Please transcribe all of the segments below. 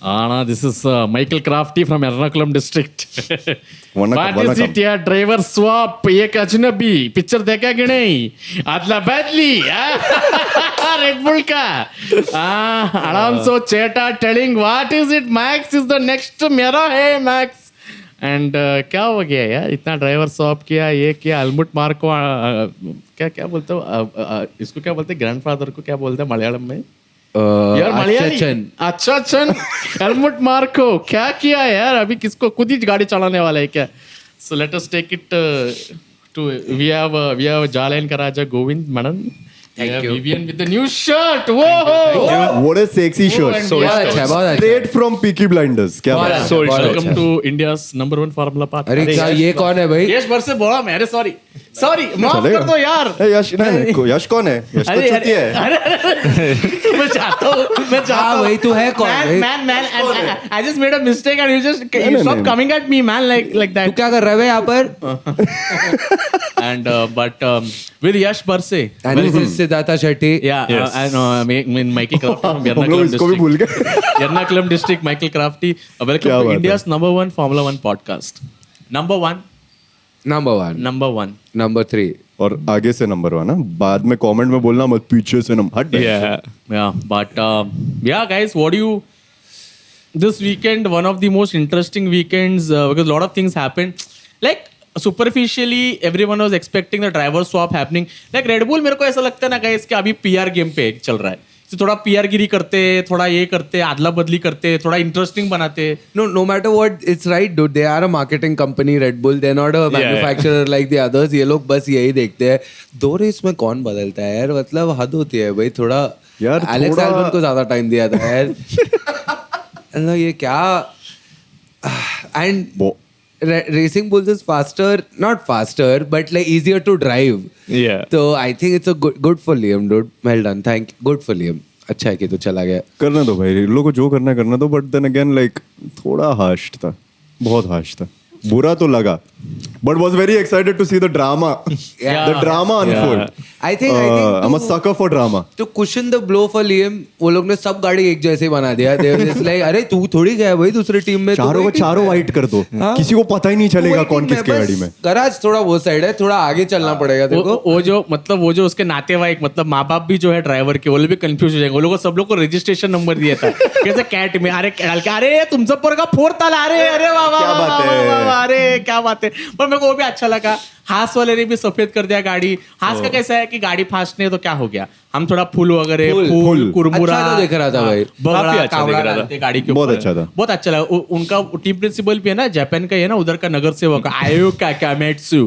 Anna, this is Michael Crafty from Ernakulam district. What is it यार driver swap एक अजनबी picture देखा कि नहीं अदला बदली रेड बुल का Alonso Cheta telling what is it Max is the next मेरा है Max and क्या हो गया यार इतना ड्राइवर स्वैप किया ये किया हेलमुट मार्को क्या क्या बोलते हो इसको क्या बोलते हैं ग्रैंडफादर को क्या बोलते हैं मलयालम में यार मलयाली अच्छा हेलमुट मार्को क्या किया यार अभी किसको खुद ही गाड़ी चलाने वाला है क्या so let us take it to we have Jalaun का राजा गोविंद मनन Thank you. Vivian with the new shirt. Whoa! What a sexy shirt. Straight from Peaky Blinders. क्या बात है? Welcome to India's #1 Formula Park. अरे क्या ये कौन है भाई? यश वर्ष से बोला मैं सॉरी माफ कर दो यार. यश नहीं यश कौन है? यश तो छुट्टी है. मैं चाहता हूँ वही तू है कौन? Man, I just made a mistake and you stop coming at me man like that. तू क्या कर रहा है यहाँ पर? And but with Yash Barse. And this is Siddhartha Shetty. Yeah, I know. Michael Crafty from हम लोग इसको भी भूल गए. Ernakulam district, Michael Crafty. Welcome to India's #1 Formula 1 podcast. Number one. Number 3. और आगे से नंबर 1 ना बाद में कमेंट में बोलना मत पीछे से नंबर हट. Yeah, but yeah, guys, what do you? This weekend, one of the most interesting weekends because a lot of things happened. Like superficially, everyone was expecting the driver swap happening. Like Red Bull, मेरे को ऐसा लगता है ना guys कि अभी PR game पे चल रहा है. तो थोड़ा PR गिरी करते, थोड़ा ये करते, आदला बदली करते, थोड़ा इंटरेस्टिंग बनाते. No matter what, it's right, dude. They are a marketing company, Red Bull. They're not a manufacturer like the others. ये लोग बस यही देखते हैं. 2 रेस में कौन बदलता है यार? मतलब हद होती है भाई. थोड़ा यार एलेक्स एल्बन को ज्यादा टाइम दिया था यार. ये क्या? And Racing Bulls is not faster, but like easier to drive. Yeah. So I think it's a good for Liam, dude. Well done, good for Liam. अच्छा है कि तू चला गया. करना दो भाई इन लोगों को जो करना है करना दो बट देन अगेन लाइक थोड़ा हार्श था बहुत हार्श था बुरा तो लगा but was very excited to see the drama the drama unfold. I think I'm a sucker for drama. To cushion the blow for Liam, वो लोग ने सब गाड़ी एक जैसे बना दिया. They were just like, अरे तू थोड़ी गया भाई दूसरी टीम में. चारों को चारों वाइट कर दो. किसी को पता ही नहीं चलेगा कौन किसके गाड़ी में. गराज थोड़ा वो साइड है थोड़ा आगे चलना पड़ेगा देखो. वो जो उसके नातेवाईक मतलब माँ बाप भी जो है ड्राइवर के वो लोग भी कंफ्यूज हो जाएंगे. वो लोग सब लोग को रजिस्ट्रेशन नंबर दिया था कैसे कैट में अरे तुमचं पोरगा फोर्थ आला अरे वाह अरे क्या बात है. पर मेरे को वो भी अच्छा लगा. हास वाले ने भी सफेद कर दिया गाड़ी. हास का कैसा है कि गाड़ी फास्ट नहीं तो क्या हो गया हम थोड़ा फूल वगैरह फूल कुरमुरा अच्छा देख रहा था भाई. काफी अच्छा दिख रहा था गाड़ी के बहुत अच्छा था बहुत अच्छा लगा. उनका टीम प्रिंसिपल भी है ना जापान का है ना उधर का नगर सेवक आयो काकामेत्सु.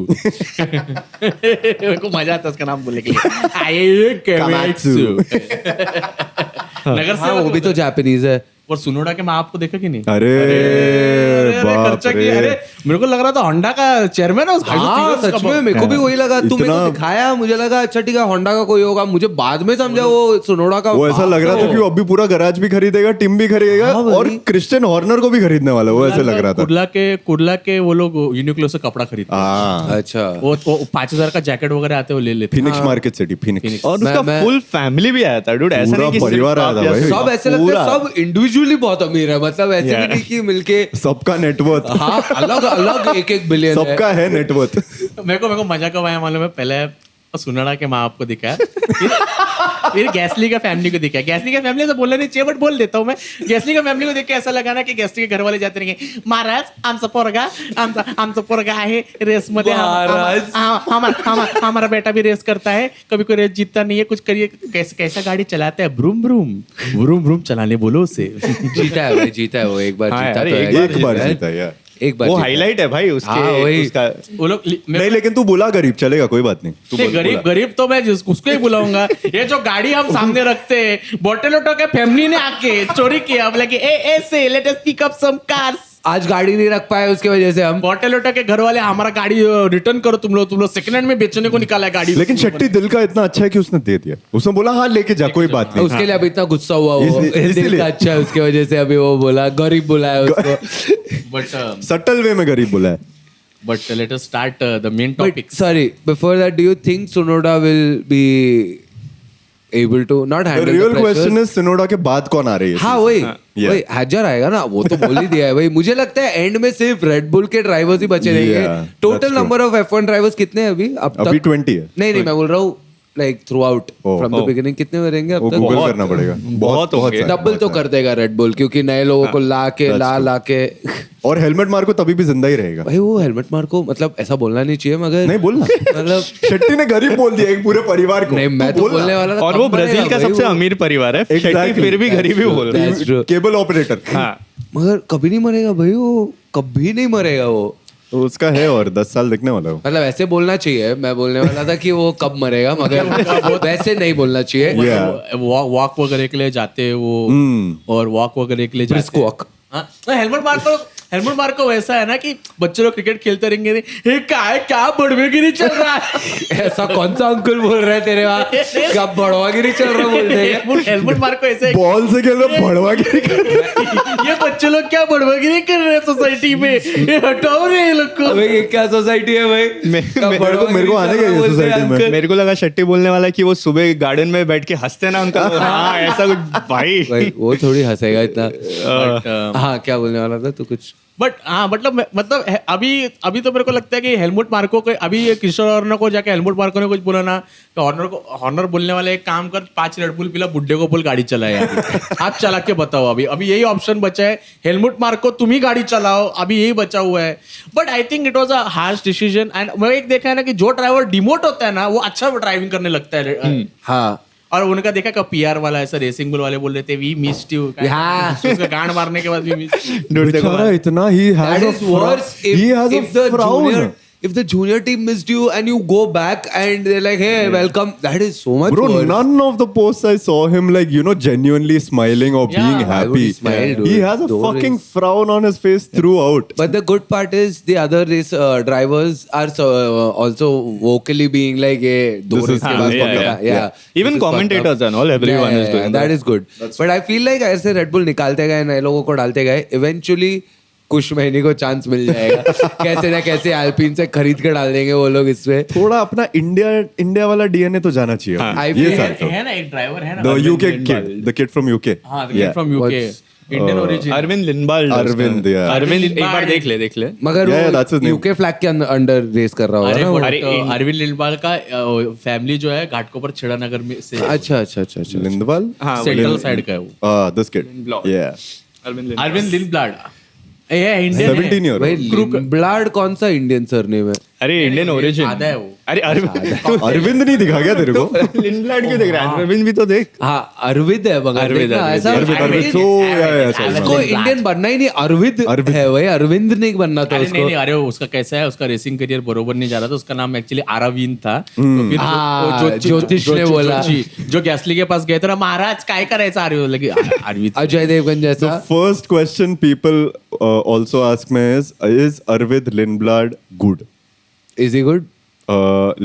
मेरे को मजा आता है उसका नाम बोलने के लिए आयो काकामेत्सु. नगर सेवक वो भी तो जापानीज है. और सुनोडा के माँ आपको देखा कि नहीं. अरे खर्चा किया. अरे मेरे को लग रहा था होंडा का चेयरमैन है उसका. सच में मेरे को भी वही लगा. तू मेरे को दिखाया मुझे लगा अच्छा ठीक है होंडा का कोई होगा. मुझे बाद में समझा वो सुनोडा का. वो ऐसा लग रहा था कि वो अभी पूरा गराज भी खरीदेगा टीम भी खरीदेगा और क्रिश्चियन हॉर्नर को भी खरीदने वाला. वो ऐसा लग रहा था. कुर्ला के वो लोग यूनिक्लो से कपड़ा खरीदते. अच्छा वो 5,000 का जैकेट वगैरह आते वो ले लेते. फिनिक्स मार्केट सिटी फिनिक्स और उसका फुल फैमिली भी आया था डूड. ऐसा नहीं कि परिवार आया था भाई. सब ऐसे लगता है सब इंडिविजुअली बहुत अमीर है. मतलब ऐसे भी नहीं कि मिलके सबका नेटवर्थ. हाँ अलग अलग एक बिलियन सबका है नेटवर्थ. मेरे को मजा कब आया मालूम है. पहले सुनड़ा के माँ आपको दिखाया फिर गैसली का फैमिली को दिखाया. गैसली का फैमिली तो बोलना नहीं चाहिए बट बोल देता हूँ मैं. गैसली का फैमिली को देख के ऐसा लगा ना कि गैसली के घर वाले जाते रहेंगे महाराज आमचा पोरगा आहे रेस मध्ये हमारा बेटा भी रेस करता है कभी कोई रेस जीतता नहीं है कुछ करिए कैसा गाड़ी चलाता है ब्रूम ब्रूम चलाने बोलो उसे. जीता है भाई जीता है वो एक बार जीता तो एक बार जीता यार. एक बार वो हाईलाइट है भाई उसका. वो लोग नहीं लेकिन तू बोला गरीब चलेगा कोई बात नहीं. गरीब तो मैं उसको ही बुलाऊंगा. ये जो गाड़ी हम सामने रखते हैं बोटेलोटो के फैमिली ने आके चोरी किया. बोला कि ऐसे let us pick up some cars. आज गाड़ी नहीं रख पाए उसके वजह से हम. बोटेलोटो के घर वाले हमारा गाड़ी रिटर्न करो तुम लोग सेकंड हैंड में बेचने को निकाला है गाड़ी. लेकिन शेट्टी दिल का इतना अच्छा है कि उसने दे दिया. उसने बोला हाँ लेके जा कोई बात नहीं. उसके लिए अभी इतना गुस्सा हुआ वो दिल का अच्छा है उसके वजह से अभी वो बोला गरीब बुलाया उसको. बट सटल वे में गरीब बुलाया. But let us start the main topic. Sorry, before that, do you think Tsunoda will be able to not The handle real the pressure. question is सिनोडा के बाद कौन आ रही है? हाँ वही हैजर आएगा ना, वो तो बोल ही दिया है भाई. मुझे लगता है एंड में सिर्फ रेड बुल के ड्राइवर्स ही बचे रहेंगे. that's total true. Number of F1 drivers कितने हैं अभी अब अभी तक? 20 है. नहीं मैं बोल रहा हूँ like through out from the beginning कितने में रहेंगे वो अब तक? गूगल करना पड़ेगा. बहुत होंगे. सारे, डबल तो बहुत कर देगा रेड बुल, क्योंकि नए लोगों को ला के सारे. और हेलमेट मार को तभी भी जिंदा ही रहेगा. भाई वो हेलमेट मार को मतलब ऐसा बोलना नहीं चाहिए मगर नहीं बोलना. मतलब शेट्टी ने गरीब बोल दिया एक पूरे परिवार को. नहीं मैं तो बोलने वाला था, और कब वो मरेगा ब्राजील का भाई सबसे वो? अमीर परिवार है. शेट्टी Exactly. फिर भी गरीब ही बोल रहा है. That's true. Cable operator. हाँ. मगर कभी नहीं मरेगा भाई, वो कभी नहीं मरेगा वो. तो उसका है और 10 साल दिखने वाला हो. मतलब ऐसे बोलना चाहिए, मैं बोलने वाला था कि वो कब मरेगा, मगर वैसे नहीं बोलना चाहिए. Yeah. वॉक वगैरह के लिए जाते हैं वो, और वॉक वगैरह के लिए Brisk जाते हैं. walk. हाँ, हेलमेट मार को वैसा है ना कि बच्चे लोग क्रिकेट खेलते रहेंगे, ये क्या बड़वेगिरी चल रहा है. ऐसा कौन सा अंकुल बोल रहे हैं तेरे वहाँ? कब बड़वागिरी चल रहा बोलते हैं? हेलमेट मार को ऐसे बॉल से खेल रहा भड़वा गिरी कर रहा. ये बच्चे लोग क्या बड़वेगिरी कर रहे हैं सोसाइटी में, ये हटाओ रे ये लोग को. अबे ये क्या सोसाइटी है भाई? कब बड़वागिरी मेरे को आने चल का रहा ये बोलते हैं society में. अंकल? मेरे को लगा शेट्टी बोलने वाला है कि वो सुबह गार्डन में बैठ के हंसते ना उनका. हाँ ऐसा कुछ भाई. भाई वो थोड़ी हंसेगा इतना. But, हाँ क्या बोलने वाला था तू कुछ? बट हाँ मतलब अभी तो मेरे को लगता है कि हेलमेट मार्को को अभी ये किशोर हॉर्नर को जाके हेलमेट मार्को ने कुछ बोला ना, तो हॉर्नर बोलने वाले एक काम कर, 5 रेड बुल पिला, बुड्ढे को बोल गाड़ी चलाए. आप चला के बताओ. अभी यही ऑप्शन बचा है. हेलमेट मार्को तुम ही गाड़ी चलाओ, अभी यही बचा हुआ है. But I think it was a harsh decision. And मैं एक देखा है ना कि जो ड्राइवर डिमोट होता है ना वो अच्छा ड्राइविंग करने लगता है. हाँ और उनका देखा का पीआर वाला ऐसा रेसिंग बुल वाले बोल रहे थे वी मिस्ड यू. हाँ. उसका गांड मारने के बाद वी मिस्ड. बेचारा इतना he has That a is worse he has a if the frown. junior if the junior team missed you and you go back and they're like, hey, welcome. That is so much Bro, worse. none of the posts I saw him like, genuinely smiling or Yeah, being why happy. would he smile, dude? He has a Don't fucking worry. frown on his face throughout. But the good part is the other race drivers are also vocally being like, hey, do This race is- ke baad yeah, fucked yeah, up. Yeah. Even This is commentators fucked up. and all, everyone is doing that is good. But I feel like ऐसे Red Bull निकालते गए, नए लोगों को डालते गए, eventually कुछ महीने को चांस मिल जाएगा. कैसे ना कैसे अल्पिन से खरीद के डाल देंगे वो लोग इसमें. थोड़ा अपना इंडिया वाला डीएनए तो जाना चाहिए. I ये feel- साल तो. है ना एक ड्राइवर है ना, The UK kid, the kid from UK. हाँ, the kid from UK, Indian origin. Arvind Lindblad. Arvind, yeah. Arvind एक लिंबाल्ड. बार देख ले. मगर Yeah, that's his वो name. यूके फ्लैग के अंडर रेस कर रहा होगा अरे ना वो. but, अरविंद लिंबाल का फैमिली जो है घाटकोपर छेड़ा नगर में से अच्छा. Lindwall? हाँ, सेंट्रल साइड का है वो. This kid. Lindblad. Yeah. Arvind लिंबाल्ड ये इंडियन 17 year भाई old. ब्लाड कौन सा इंडियन सरनेम है? अरे इंडियन ओरिजिन. आधा है वो. अरे अरविंद नहीं दिखा क्या तेरे को? लिंबाल्ड क्यों देख रहा है? अरविंद भी तो देख. हाँ अरविंद है मगर अरविंद, देखना, अरविंद, ऐसा अरविंद. So, yeah, sorry. उसको इंडियन बनना ही नहीं, अरविंद है भाई. अरविंद नहीं बनना था अरे उसको. नहीं अरे उसका कैसा है, उसका रेसिंग करियर बरोबर नहीं जा रहा था. उसका नाम एक्चुअली आराविन था. तो फिर हाँ, ज्योतिष ने बोला. जो गैसली के पास गए थे ना, महाराज काय करायचं अरविंद. अजय देवगन जैसा. The first question people also ask me is Arvind Lindblad good? Is he good?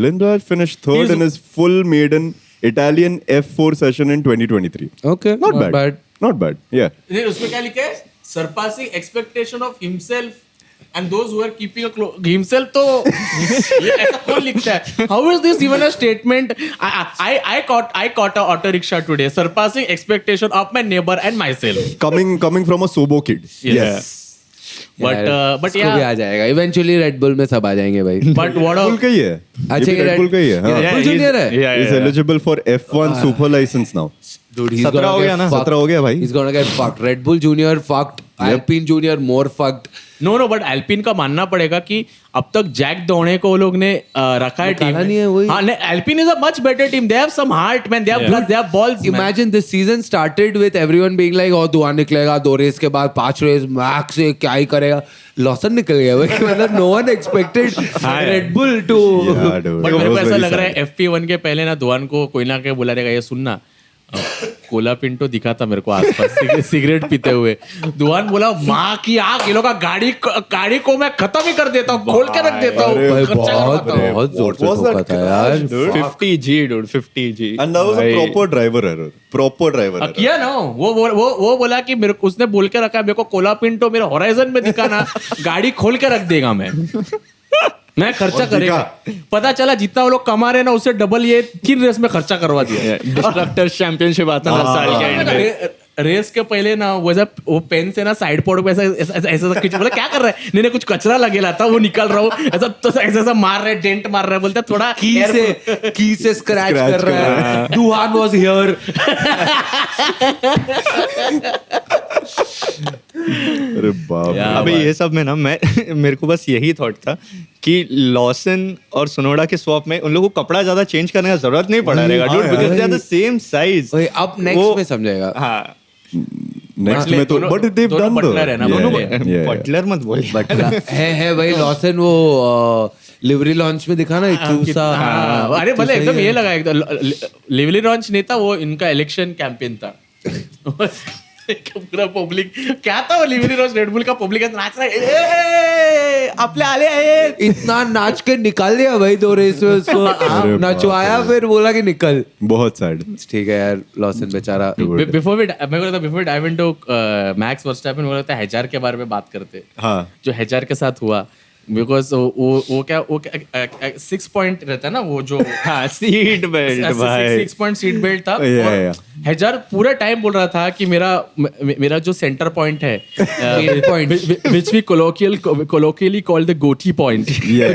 Lindblad finished third He's- in his full maiden Italian F4 session in 2023. Okay, Not bad. Not bad. Yeah. नहीं, उसमें क्या लिखा है? Surpassing expectation of himself and those who are keeping himself. तो ये ऐसा कौन लिखता है? How is this even a statement? I caught a auto rickshaw today. Surpassing expectation of my neighbor and myself. Coming from a Sobo kid. Yes. But इसको भी yeah. आ जाएगा. Eventually Red Bull में सब आ जाएंगे भाई. But what Red Bull का ही है. अच्छा, ये भी ये Red Bull का ही है. हाँ. Red Bull Junior है? He's eligible for F1 super license now. Dude, he's 17 gonna हो get गया ना? fucked. 17 हो गया भाई. He's gonna get fucked. Red Bull Junior fucked. Alpine Junior more fucked. No, but Alpine का मानना पड़ेगा कि अब तक जैक दोणे को वो लोग ने रखा है टीम निकाला नहीं है वही. हाँ, Alpine is a much better team. They have some heart, man. They have guts. They have balls. man. Imagine this season started with everyone being like, oh धुआं निकलेगा 2 रेस के बाद 5 रेस मैक्स से क्या ही करेगा. लॉसन निकल गया भाई. मतलब no one expected Red Bull to. Yeah, dude. But It मेरे को was ऐसा very लग रहा sad. है FP1 के पहले ना दुआन को कोई ना कोई बुला देगा, ये सुनना कोला पिंटो दिखा था मेरे को आसपास सिगरेट पीते हुए. दुआन बोला माँ की आग, ये लोग का गाड़ी को मैं खत्म ही कर देता हूँ, खोल के रख देता हूँ, भाई खर्चा बहुत करवाता हूँ. बहुत जोर से was that ठोका था crash, यार. dude? 50G dude, 50G. And that was a proper driver error. Proper driver error. किया ना वो बोला कि मेरे को उसने बोल के रखा है, मेरे को कोला पिंटो मेरे होराइजन में दिखाना, गाड़ी खोल के रख देगा मैं. मैं खर्चा और करेगा, पता चला जितना वो लोग कमा रहे हैं ना उससे डबल ये 3 रेस में खर्चा करवा दिया। डिस्ट्रक्टर चैंपियनशिप आता है साल के एंड में। रेस के पहले ना वो पेन से ना साइड पोर्ट पे ऐसा कुछ बोला क्या कर रहा है, नहीं कुछ कचरा लगेला था वो निकाल रहा हूँ, ऐसा मार रहे डेंट मार रहा है, बोलते थोड़ा की से स्क्रैच कर रहा है, दुहान वाज हियर। अरे बाप रे। अबे ये सब में ना मेरे को बस यही थॉट था कि लॉसन और सुनोडा के स्वैप में उन लोगों को कपड़ा ज्यादा चेंज करने का जरूरत नहीं पड़ा रहेगा dude, because they are the same size. अब नेक्स्ट में समझेगा। हाँ नेक्स्ट में तो बट दे दोनों डन बटलर है ना, दोनों बटलर मत बोलिए। बट है भाई लॉसन वो लिवरी लॉन्च में दिखा ना इक्यूसा। अरे भले एकदम ये लगा, एकदम लिवली लॉन्च नहीं था वो, इनका इलेक्शन कैंपेन था। पूरा पब्लिक क्या था वो लिवली लॉन्च रेडबुल का पब्लिक नाच रहा है, आपले आले आए, इतना नाच के निकाल दिया भाई 2 रेस में उसको, नचवाया फिर बोला कि निकल। बहुत सैड। ठीक है यार लॉसन बेचारा। Before we dive into Max Verstappen, बोला था हेजार के बारे में बात करते, हाँ जो हेजार के साथ हुआ, बिकॉज वो क्या 6 पॉइंट रहता है ना वो जो हाँ सीट बेल्ट भाई 6 पॉइंट सीट बेल्ट था। Yeah, और yeah. हेजार पूरा टाइम बोल रहा था कि मेरा जो सेंटर पॉइंट है, विच वी कोलोकियली कॉल्ड द गोटी पॉइंट,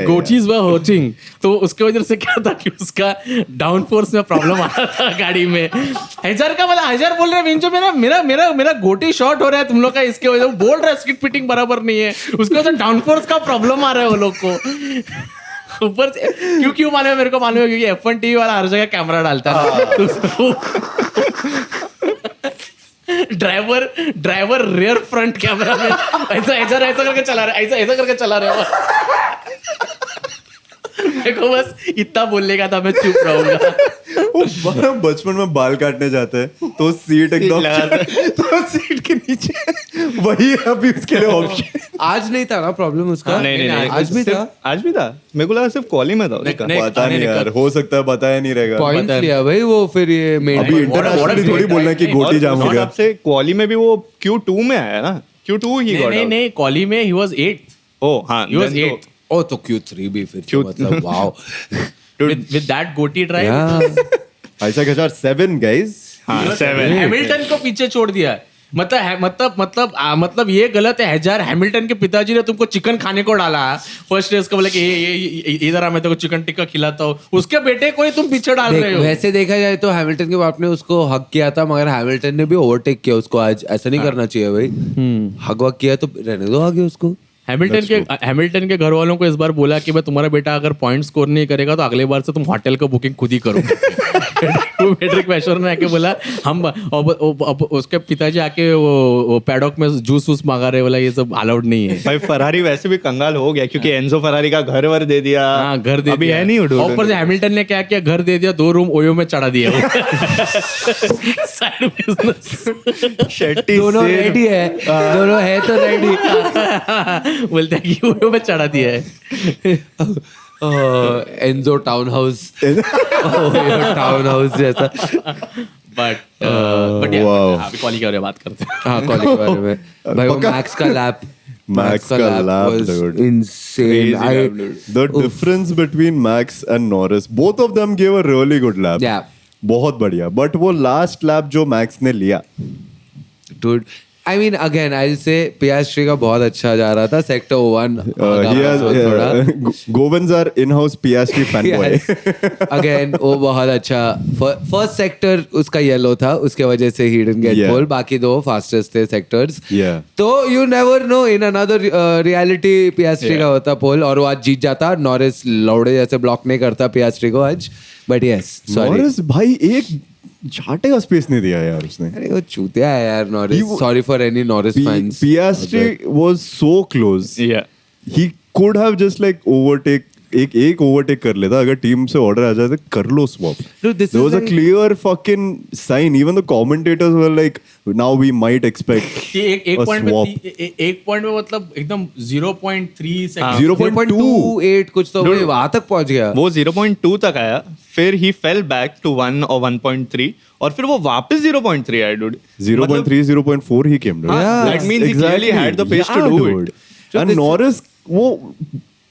गोटीज वर हर्टिंग, तो उसके वजह से क्या था कि उसका डाउन फोर्स में प्रॉब्लम आ रहा था गाड़ी में। हेजार का मतलब हेजार बोल रहे हैं जो मेरा गोटी शॉर्ट हो रहा है तुम लोग का, इसके वजह से बोल रहा है स्किट फिटिंग बराबर नहीं है, उसके वजह से डाउन फोर्स का प्रॉब्लम आ रहा है वो लोग को। ऊपर से क्यों मालूम है मेरे को, मालूम है क्योंकि F1 TV वाला हर जगह कैमरा डालता है। ड्राइवर रियर फ्रंट कैमरा में ऐसा करके चला रहा है, ऐसा करके चला रहा है। देखो बस इतना बोलने का था, मैं चुप रहूंगा। बचपन में बाल काटने जाते हैं तो सीट एकदम तो सीट के नीचे वही अभी उसके लिए ऑप्शन। आज नहीं था ना प्रॉब्लम उसका? नहीं आज भी था। आज भी था, मेरे को लगा सिर्फ क्वाली में था उसका। पता नहीं यार, हो सकता है बताया नहीं रहेगा। पॉइंट लिया भाई वो, फिर ये मेन अभी इंटरनेशनली थोड़ी बोलना है कि गोटी जाम हो गया। सबसे क्वाली में भी वो Q2 में आया ना, Q2 ही गॉट आउट। नहीं कॉली में ही वाज 8th, ओ हाँ he was 8th ओ तो Q3 भी फिर तो मतलब वाओ with that गोटी ड्राइव। ऐसा क्या 7 गाइस। हाँ 7 हैमिल्टन को पीछे छोड़ दिया, मतलब ये गलत है। हेजार हैमिल्टन के पिताजी ने तुमको चिकन खाने को डाला फर्स्ट रेस को, बोले कि ये इधर आ मैं तेरे को चिकन टिक्का खिलाता हूँ, उसके बेटे को ही तुम पीछे डाल रहे हो। वैसे देखा जाए तो हैमिल्टन के बाप ने उसको हक किया था, मगर हैमिल्टन ने भी ओवरटेक किया उसको आज। ऐसा नहीं करना चाहिए भाई, हक वक किया तो रहने दो आगे उसको। हैमिल्टन के घर वालों को इस बार बोला कि भाई तुम्हारा बेटा अगर पॉइंट स्कोर नहीं करेगा तो अगले बार से तुम होटल का बुकिंग खुद ही करो। पेड्रिक वैशर ने आके बोला हम अब उसके पिताजी आके वो पैडॉक में जूस वूस मांगा रहे, बोला ये सब अलाउड नहीं है। भाई फरारी वैसे भी कंगाल हो गया क्योंकि एंजो फरारी का घर वर दे दिया। हाँ घर दे अभी दिया है नहीं उड़ो। ऊपर से हैमिल्टन ने क्या किया, घर दे दिया, 2 रूम ओयो में चढ़ा दिया। साइड बिजनेस शेट्टी दोनों रेडी है, दोनों है तो रेडी। बोलते हैं कि ओयो में चढ़ा दिया है। एंजो टाउन हाउस, टाउन हाउस जैसा। But wow. अभी कॉली के बारे में बात करते हैं। हाँ कॉलेज के बारे में भाई, वो मैक्स का लैप, Max का lap, was dude. insane. The difference between Max and Norris, both of them gave a really good lap. Yeah. बहुत बढ़िया, बट वो लास्ट लैप जो मैक्स ने लिया, Dude, I mean, again, I'll say Piastri का बहुत अच्छा जा रहा था सेक्टर 1 थोड़ा। Govins are in-house Piastri fanboy. Again वो बहुत अच्छा, फर्स्ट सेक्टर उसका येलो था, उसके वजह से ही डिडंट गेट Yeah. पोल, बाकी 2 फास्टेस्ट थे सेक्टर्स। Yeah. तो you never know, in another reality Piastri का होता पोल और वो आज जीत जाता। नॉरिस लौड़े जैसे ब्लॉक नहीं करता पियास्ट्री को आज, बट यस सॉरी। Norris भाई एक झाटे का स्पेस नहीं दिया यार उसने। अरे वो चूतिया है यार Norris, sorry for any Norris fans. Piastri was so close. Yeah. He could have just like overtake एक ओवरटेक कर लेता, अगर टीम से ऑर्डर आ जाए तो कर लो swap. Dude, this There is was a like- clear fucking sign. Even the commentators were like, now we might expect कि एक a पॉइंट swap. में एक पॉइंट में मतलब एकदम 0.3 सेकंड 0.2 कुछ तो वही वहां तक पहुंच गया। वो 0.2 तक आया, फिर ही फेल बैक टू 1 और 1.3 और फिर वो वापस 0.3 आया डूड। 0.3 0.4 he came to. हाँ, that means he clearly had the pace to do it. And Norris वो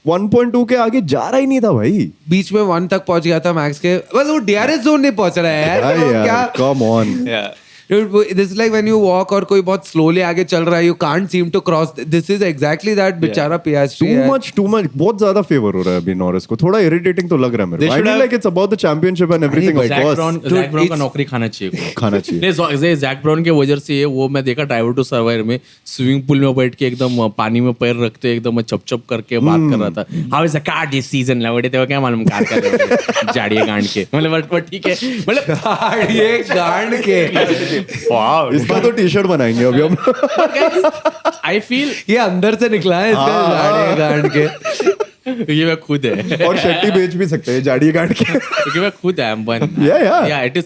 1.2 के आगे जा रहा ही नहीं था भाई. बीच में 1 तक पहुंच गया था मैक्स के. well, वो DRS जोन नहीं पहुंच रहा है यार. अरे क्या यार, come on. Yeah. Dude, this is like when you walk और कोई बहुत slowly आगे चल रहा है, you can't seem to cross. This is exactly that बेचारा Piastri है. Too much. बहुत ज्यादा फेवर हो रहा है अभी नॉरिस को. थोड़ा इरिटेटिंग तो लग रहा है मेरे They को. I should mean have- like it's about the championship and everything of Jack course. Brown Dude, का it's- नौकरी खाना चाहिए को. खाना चाहिए. नहीं जैक ब्राउन के वजह से वो मैं देखा ड्राइवर टू सर्वाइवर में स्विमिंग पूल में बैठ के एकदम पानी में पैर रखते एकदम चप चप करके बात कर रहा था. How is the car this season लवड़े थे क्या मालूम कार का जाड़िए गांड के मतलब but ठीक है मतलब ये गांड के. Wow. इसका तो टी-शर्ट बनाएंगे अभी हम. आई फील ये अंदर से निकला है इसका गांड के. ये मैं खुद है और शर्टी बेच भी सकते हैं जाड़ी काट के. क्योंकि मैं खुद है Yeah. It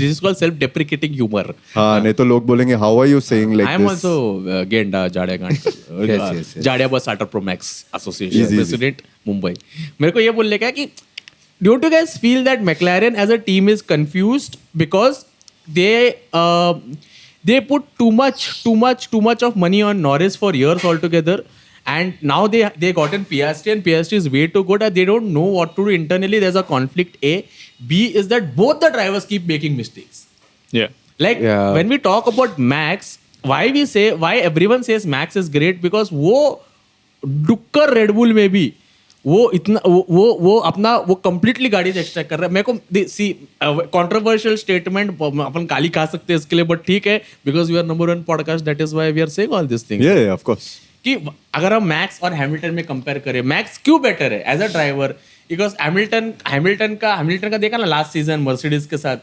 is called self deprecating humour. हाँ नहीं तो लोग बोलेंगे how are you saying like I am this. Also गेंडा जाड़िया Yes, yes. जाड़िया बस आटर pro max association Easy. President Mumbai. मेरे को ये बोलने का है कि don't you guys feel that McLaren as a team is confused because they put too much of money on Norris for years altogether, and now they gotten Piastri and Piastri is way too good and they don't know what to do internally. There's a conflict. B is that both the drivers keep making mistakes. Yeah. Like Yeah. when we talk about Max, why everyone says Max is great because वो डुक्कर red bull में भी वो इतना वो अपना वो completely गाड़ी से एक्सट्रैक्ट कर रहा है. मेरे को सी कंट्रोवर्शियल स्टेटमेंट अपन गाली खा सकते हैं इसके लिए बट ठीक है because we are number 1 podcast that is why we are saying all this things. Yeah, of course. कि अगर हम मैक्स और हैमिल्टन में कंपेयर करें मैक्स क्यों बेटर है as a driver because Hamilton का देखा ना लास्ट सीजन मर्सिडीज के साथ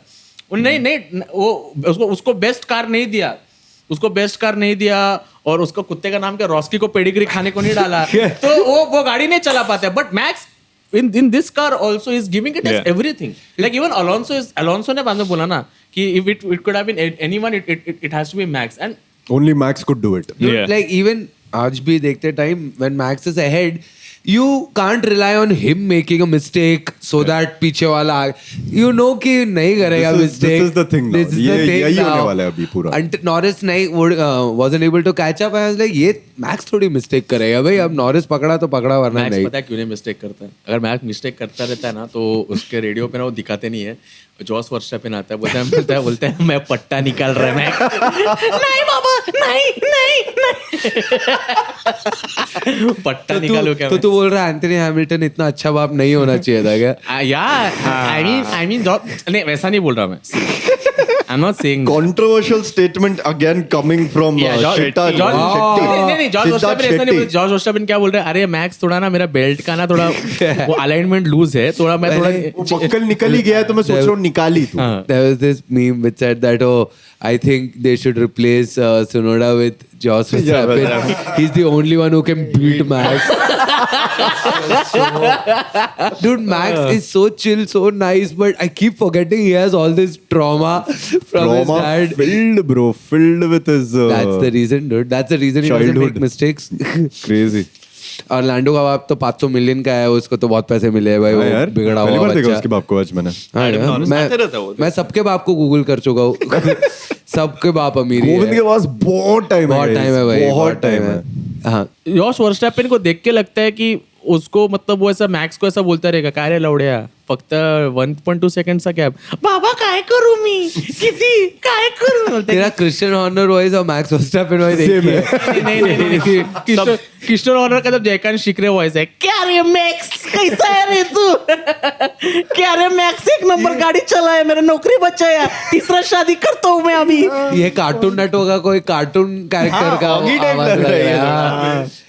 नहीं वो उसको बेस्ट कार नहीं दिया और उसको कुत्ते का नाम क्या रॉस्की को पेडिग्री खाने को नहीं डाला तो वो गाड़ी नहीं चला पाता. But max in this car also is giving it as Yeah. everything. Like even Alonso ने बाद में बोला ना कि if it could have been anyone it has to be Max and Only Max could do it. Dude, Yeah. like even आज भी देखते time when Max is ahead, you can't rely on him making a mistake so that पीछे वाला you know कि नहीं करेगा mistake. This is the thing now. This is the ये thing यही होने now. वाला है अभी पूरा. Until Norris नहीं wasn't able to catch up. I was like ये Max थोड़ी mistake करेगा भाई. अब Norris पकड़ा तो पकड़ा वरना मैक्स नहीं. पता है क्यों नहीं मिस्टेक करता है. अगर मैक्स मिस्टेक करता रहता है ना तो उसके रेडियो पे ना वो दिखाते नहीं है. जॉस वर्स्टैपेन आता है बोलता है मैं पट्टा निकाल रहा है मैक्स. नहीं बाबा नहीं पट्टा निकालो क्या तो तू बोल रहा है एंथनी हैमिल्टन इतना अच्छा बाप नहीं होना चाहिए था क्या? यार आई मीन नहीं वैसा नहीं बोल रहा मैं. I am not saying Controversial statement again coming from Siddharth Shetty. George Verstappen क्या बोल रहे हैं अरे मैक्स थोड़ा ना मेरा बेल्ट का ना थोड़ा वो अलाइनमेंट लूज है थोड़ा मैं वो बक्कल निकल ही गया है तो मैं सोच रहा हूँ निकाली तू. There was this meme which said that, oh, I think they should replace Tsunoda with Jos Verstappen. He's the only one who can beat Max. Dude, Max is so chill, so nice, but I keep forgetting he has all this trauma from his Trauma dad. filled with his That's the reason, dude. That's the reason he doesn't make childhood. mistakes. crazy. Orlando का बाप तो 500 million का है उसको तो बहुत पैसे मिले हैं भाई. हाँ यार, वो बिगड़ा पहली हुआ बार देखा बच्चा. उसके बाप को आज मैंने. हाँ यार, आते रहता है वो. मैं सबके बाप को गूगल कर चुका हूँ. सबके बाप अमीर ही गोविंद है. के पास बहुत टाइम है. बहुत guys. टाइम है भाई. बहुत टाइम है. हाँ. जॉश वर्स्टैपेन को देख के लगता है कि उसको मतलब वो ऐसा मैक्स को ऐसा बोलता रहेगा काय रे लवड्या फक्त 1.2 सेकंडचा गॅप बाबा काय करू मी किती काय करू तेरा क्रिश्चियन हॉर्नर वॉइस और मैक्स वर्स्टैपेन वॉइस एक ही है. नहीं किशोर ऑनर का जब जयकांत शिकरे वॉइस है क्या रे मैक्स कैसा है रे तू क्या रे मैक्स 1 नंबर गाड़ी चला है मेरा नौकरी बचाया तीसरा शादी करता हूँ मैं अभी. ये कार्टून नेटवर्क का कोई कार्टून कैरेक्टर का Oggy type आवाज लग लग रहा है ये रहा है.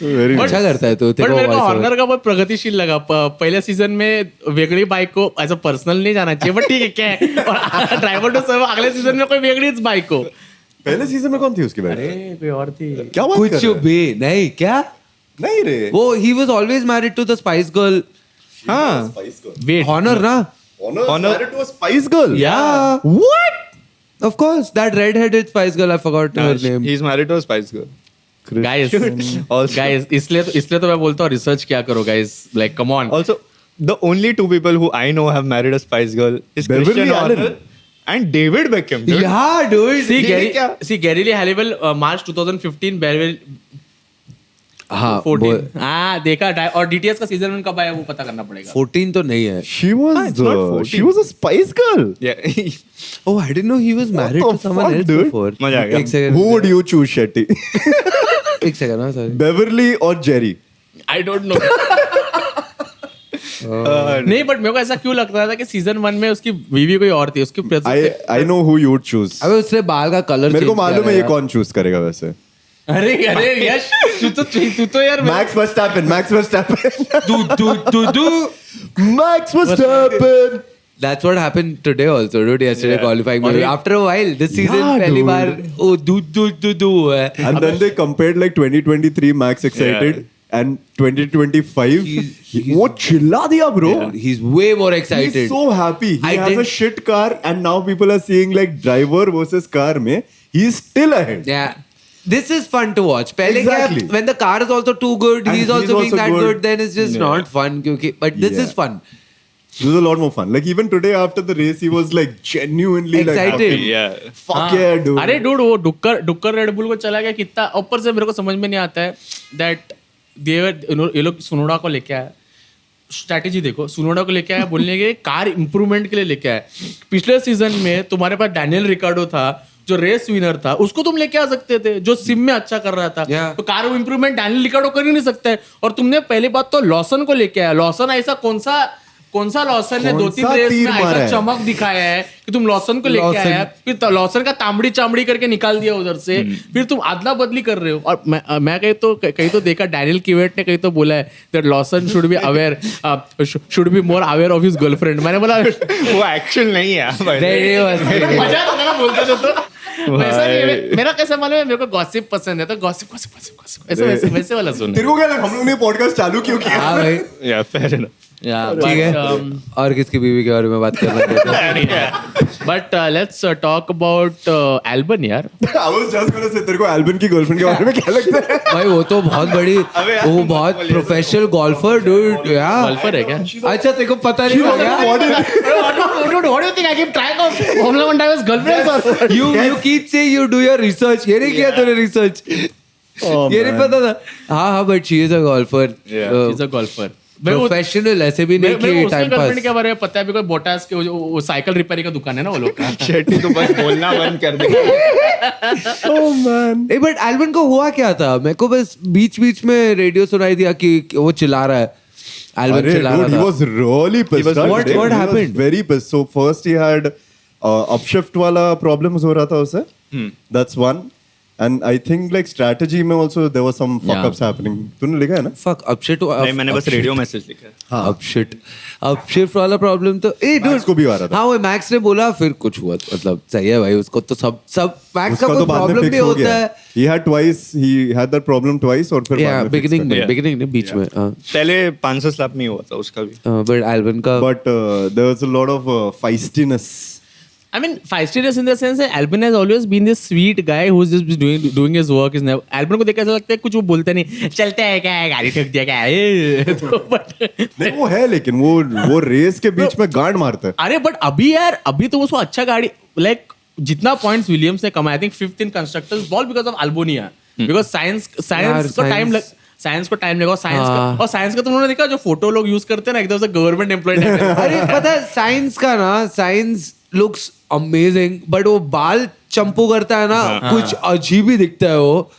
Very अच्छा करता है तू. बट तेरे मेरे को को हॉर्नर का बहुत प्रगतिशील लगा. पहले सीजन में वेगड़ी बाइक को एज अ पर्सनल नहीं जाना चाहिए बट ठीक है क्या है और ड्राइवर टू सर्व अगले सीजन में कोई वेगड़ी बाइक को. पहले सीजन में कौन थी उसकी बात? अरे कोई और थी क्या बात कर कुछ रहा है? भी नहीं क्या. नहीं रे. वो he was always married to the Spice Girl. हाँ. वेट Honor ना. Honor married to a Spice Girl. Yeah. What? Of course, that red-headed Spice Girl. I forgot her name. He's married to a Spice Girl. Guys Also- guys इसलिए तो मैं बोलता हूँ research क्या करो guys like come on. Also, the only 2 people who I know have married a Spice girl is Beverly Christian Allen. Horner and David Beckham. Dude. Yeah, dude. See ये क्या? Gary Lee Halliwell March 2015 Beverly हाँ 14 हाँ देखा और DTS का season 1 कब आया वो पता करना पड़ेगा 14 तो नहीं है. She was a Spice Girl. Yeah. Oh, I didn't know he was married the to someone fuck, else dude? before. मजा आ गया. एक second. Who would you choose, Shetty? एक second, हाँ, sorry. Beverly or Jerry? I don't know. नहीं but मेरे को ऐसा क्यों लगता था कि सीजन 1 में उसकी बीवी कोई और थी उसकी I know who you would choose. अबे उसने बाल का कलर मेरे को मालूम है ये कौन चूज करेगा वैसे. अरे अरे यश तू तो यार Max Verstappen. तू Max Verstappen. That's what happened today also, dude. Yesterday qualifying. अरे- After a while, this season Yeah, पहली dude. बार वो do हुआ है. And then they compared like 2023 Max Excited and 2025. He's- वो चिल्ला दिया bro. He's way more excited. He's so happy. He I has a didn't- shit car and now people are seeing like driver versus car में he's still ahead. Yeah. This is fun to watch. पहले क्या Exactly. when the car is also too good, And he's also being also that good. good, then it's just not fun. क्योंकि but this Yeah. is fun. This was a lot more fun. Like even today after the race, he was like genuinely Excited. like happy. Yeah. Fuck yeah, dude. अरे dude वो डुक्कर red bull को चला गया कितना ऊपर से मेरे को समझ में नहीं आता है दैट ये लोग सुनोडा को लेके आया स्ट्रैटेजी देखो सुनोडा को लेके आया बोलने के कार इंप्रूवमेंट के लिए लेके आया पिछले सीजन में तुम्हारे पास डैनियल रिकार्डो था जो रेस विनर था उसको तुम लेके आ सकते थे जो सिम में अच्छा कर रहा था Yeah. तो कार इंप्रूवमेंट डैनियल रिकार्डो कर ही नहीं सकता है और तुमने पहली बात तो लॉसन को लेके आया लॉसन ऐसा कौन सा लॉसन ने कौन 2-3 सा रेस तीर में मारा ऐसा है? चमक दिखाया है कि तुम लॉसन को लेके लॉसन। आया फिर लॉसन का तांबड़ी चामड़ी करके निकाल दिया उधर से फिर तुम अदला बदली कर रहे हो और मैं कहीं तो देखा डैनियल किवेट ने कहीं तो बोला है that Lawson should be aware should be more aware of his girlfriend मैंने बोला वो एक्चुअल नहीं है मजा आता था ना बोलते थे तो वैसा नहीं है मेरा कैसा मालूम है मेरे को गॉसिप पसंद है तो गॉसिप ऐसे वैसे वाला सुन तेरे को क्या लगा हम लोग ने पॉडकास्ट चालू क्यों किया? हाँ भाई. या फेयर इनफ ठीक है. और किसकी बीवी के बारे में बात करना चाहते हैं? But let's talk about eleven यार I was just gonna say तेरे को एल्बन की गर्लफ्रेंड के बारे में क्या लगता है? भाई वो तो बहुत बड़ी वो बहुत प्रोफेशनल गोल्फर डूड यार. गोल्फर है क्या अच्छा तेरे को पता नहीं होगा. What do you think? I keep track of Formula One drivers' girlfriends or You keep say you do your research. ये नहीं किया तूने research. ये नहीं पता था. हाँ but she is a golfer. she's a golfer. Professional ऐसे भी नहीं कि उसके time गर्लफ्रेंड pass. के बारे में पता है बिकॉज बोटास के वो साइकिल रिपेयरिंग का दुकान है ना वो लोग का शेट्टी तो बस बोलना बंद कर दे Oh man. A but eleven को हुआ क्या था? मेरे को बस बीच में रेडियो सुनाई दिया कि वो चिल्ला रहा है. एल्बन अरे चिल्ला dude, he रहा था. was really pissed. What today. He was happened? very pissed. So first he had upshift वाला problems हो रहा था उसे. That's one. And I think like strategy में also there was some fuck ups happening. तूने लिखा है ना? Fuck upshit. नहीं मैंने बस रेडियो मैसेज लिखा है हाँ. अपशिफ्ट वाला प्रॉब्लम तो ए Max dude को भी आ रहा था. हाँ वो मैक्स ने बोला फिर कुछ हुआ मतलब सही है भाई उसको तो सब मैक्स का उसका कोई तो बाद में प्रॉब्लम fix भी हो होता गया. है. He had twice. He had that problem twice और फिर या बाद में fix कर दिया. बिगिनिंग में बीच में हाँ. पहले 500 स्लैप में ही हुआ था उसका भी बट एल्बन का But there was a lot of feistiness. I mean, feistiness in the sense that Albon has always been this sweet guy who's just doing his work. Is never Albon को देख के ऐसा लगता है कुछ वो बोलता नहीं चलता है क्या गाड़ी ठोक दिया क्या है तो but नहीं वो है लेकिन वो रेस के बीच में गांड मारता है. अरे बट अभी तो उसको अच्छा गाड़ी लाइक जितना पॉइंट्स विलियम्स ने कमाया I think 5th in constructors बॉल बिकॉज ऑफ अल्बोनिया बिकॉज साइंस को टाइम लग साइंस को टाइम लगा साइंस का तुमने देखा जो फोटो लोग यूज करते हैं ना एकदम से गवर्नमेंट एम्प्लॉय अरे पता है साइंस का ना साइंस लुक्स अमेजिंग बट वो बाल चंपू करता है ना कुछ अजीब ही दिखता है वो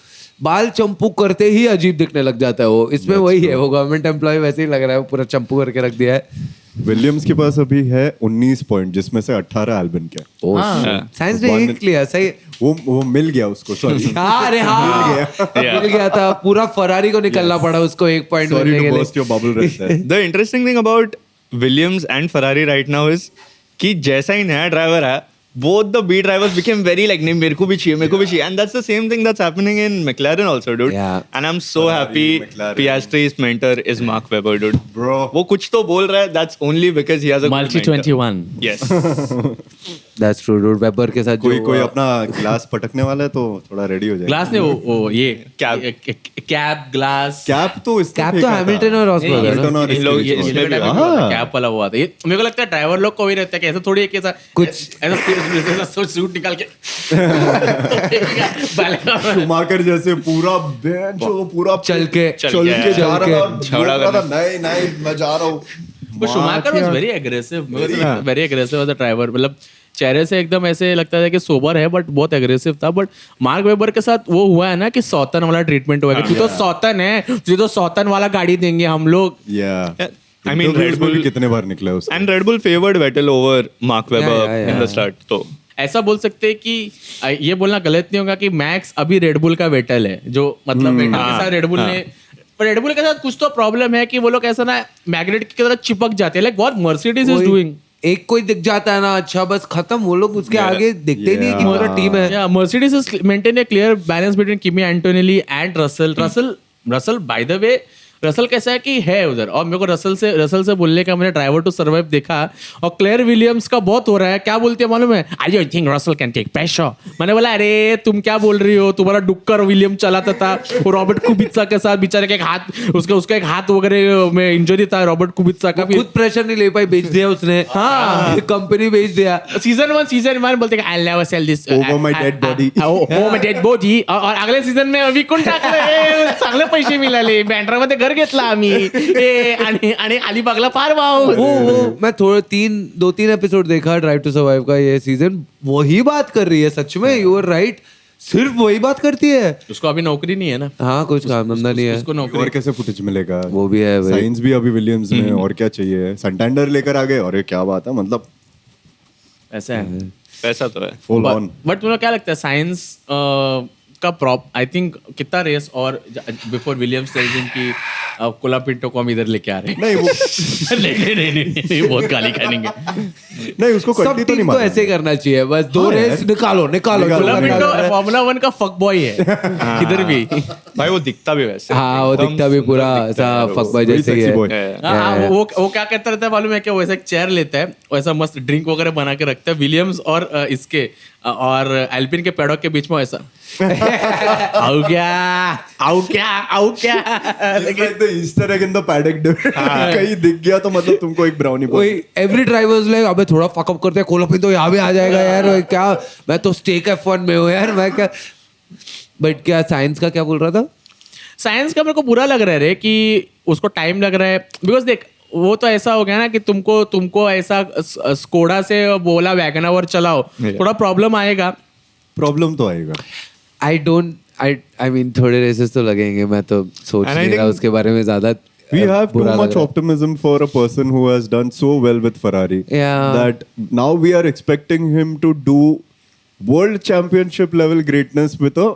बाल चंपू करते ही अजीब दिखने लग जाता है वो इसमें वही है वो गवर्नमेंट एम्प्लॉय वैसे ही लग रहा है वो पूरा चंपू करके रख दिया है. विलियम्स के पास अभी है 19 पॉइंट जिसमें से 18 एल्बन के. साइंस ने एक लिया सही वो मिल गया उसको सॉरी. अरे मिल गया था पूरा फरारी को निकलना पड़ा उसको 1 पॉइंट सॉरी मिलने टू के लिए. बर्स्ट योर बबल रहता है. The interesting thing about Williams and Ferrari right now is कि जैसा ही नया ड्राइवर है both the B drivers became very like नहीं मेरे को भी चाहिए and that's the same thing that's happening in McLaren also dude Yeah. and I'm so Ferrari, happy McLaren. Piastri's mentor is Mark Webber dude Bro. वो कुछ तो बोल रहा है that's only because he has a good Multi mentor. 21 yes that's true dude. Weber के साथ कोई जो कोई अपना ग्लास पटकने वाला है तो थोड़ा रेडी हो जाए। ग्लास नहीं, वो ये कैप ग्लास कैप तो इसने कैप तो फेंका था। हैमिल्टन और रॉसबर्ग है ना? हैमिल्टन और इन लोग इसके बीच में। इसमें भी हाँ। कैप वाला हुआ था। ये मेरे को लगता है ड्राइवर लोग को भी रहता है कि ऐसा थोड़ी है कि ऐसा कुछ- ऐसा सूट निकाल के शुमाकर जैसे पूरा बेंच वो पूरा चल के चल के जा रहा था, झगड़ा बोल रहा था, नहीं नहीं मैं जा रहा हूँ। But Schumacher was very aggressive. Very aggressive was the driver. मतलब चेहरे से एकदम ऐसे लगता था कि सोबर है बट बहुत एग्रेसिव था। बट मार्क वेबर के साथ वो हुआ है ना कि सौतन वाला ट्रीटमेंट हुआ है कि तू तो सौतन है, तुझे तो सौतन वाला गाड़ी देंगे हम लोग। I mean, Red Bull कितने बार निकले उसके। and Red Bull favored Vettel over Mark Webber yeah. in the start. तो ऐसा बोल सकते हैं कि ये बोलना गलत नहीं होगा कि मैक्स अभी रेड बुल का वेटल है, जो मतलब वेटल के साथ रेड बुल ने, पर रेड बुल के साथ कुछ तो प्रॉब्लम है कि वो लोग ऐसा ना मैग्नेट की तरह चिपक जाते हैं। Like what Mercedes is doing. एक कोई दिख जाता है ना, अच्छा बस खत्म, वो लोग उसके आगे दिखते ही नहीं है कि पूरा टीम है। Yeah, Mercedes is maintain a clear balance between Kimi Antonelli and Russell. Russell, by the way, Russell कैसा है कि है उधर, और मेरे को रसल से बोलने का, मैंने ड्राइवर टू सर्वाइव देखा और क्लेयर विलियम्स का बहुत हो रहा है। क्या बोलती है मालूम है? I don't think Russell can take pressure. मैंने बोला अरे तुम क्या बोल रही हो, तुम्हारा डुक्कर विलियम चलाता था वो रॉबर्ट कुबित्सा के साथ, बेचारे का एक हाथ उसका एक हाथ वगैरह में इंजरी था रॉबर्ट कुबित्सा का। खुद प्रेशर नहीं ले पाई, बेच दिया उसने। हाँ, कंपनी बेच दिया। सीजन 1 बोलते I never cell this Over my dead body. Over my dead body, और अगले सीझन में विकून टाकलं, चांगले पैसे मिळाले, बँड्रामध्ये घर घेतला आम्ही आणि अलिबागला फार्म हाऊस। वो मैं थोड़े 2-3 एपिसोड देखा ड्राइव टू सर्वाइव का ये सीजन, वही बात कर रही है सच में, यू आर राइट, सिर्फ वही बात करती है। उसको अभी नौकरी नहीं है ना। हाँ, कुछ काम धंधा नहीं है। उसको और नौकरी कैसे फुटेज मिलेगा? वो भी है भाई। साइंस भी अभी विलियम्स में, और क्या चाहिए? संटेंडर लेकर आ गए, और ये क्या बात है, मतलब ऐसा है। पैसा तो है। Full on. बट तुम्हें क्या लगता है साइंस का प्रॉप, आई थिंक कितना रेस और बिफोर विलियम्स टेल्स हिम कि कोला पिंटो को हम इधर लेके आ रहे हैं? नहीं वो नहीं, बहुत गाली खाएंगे। नहीं, उसको सब कट्टी तो नहीं टीम को मारा। ऐसे ही करना चाहिए, बस 2 हाँ रेस यार। निकालो। कोला पिंटो फॉर्मूला 1 का फक बॉय है किधर भी। भाई वो दिखता भी वैसे। हाँ, वो एकदम दिखता भी पूरा सुंदर दिखता ऐसा है वो। फक बॉय वही जैसे ही sexy है। boy। हाँ, वो क्या कहता रहता है मालूम है क्या? वो ऐसा एक चेयर लेता है, वैसा मस्त ड्रिंक वगैरह बना के रखता है विलियम्स और इसके और एल्पिन के पैडॉक के बीच में ऐसा आओ क्या Like the Easter egg in the paddock dude. कहीं दिख गया तो मतलब तुमको एक ब्राउनी वही एवरी ड्राइवर्स लाइक अबे थोड़ा फकअप करते हैं, कोला पिंटो यहाँ भी आ जाएगा यार, क्या मैं तो स्टेक F1 में हूँ यार, मैं क्या। बट क्या साइंस का क्या बोल रहा था? साइंस का मेरे को बुरा लग रहा है रे कि उसको टाइम लग रहा है, बिकॉज देख वो तो ऐसा हो गया ना कि तुमको ऐसा स्कोडा से बोला वैगनावर चलाओ, थोड़ा प्रॉब्लम आएगा। प्रॉब्लम तो आएगा। आई मीन थोड़े रेसेस तो लगेंगे, मैं तो सोच And I नहीं रहा think उसके बारे में ज्यादा। We have too बुरा लग much रहा है। optimism for a person who has done so well with Ferrari. Yeah. That now we are expecting him to do world championship level greatness with a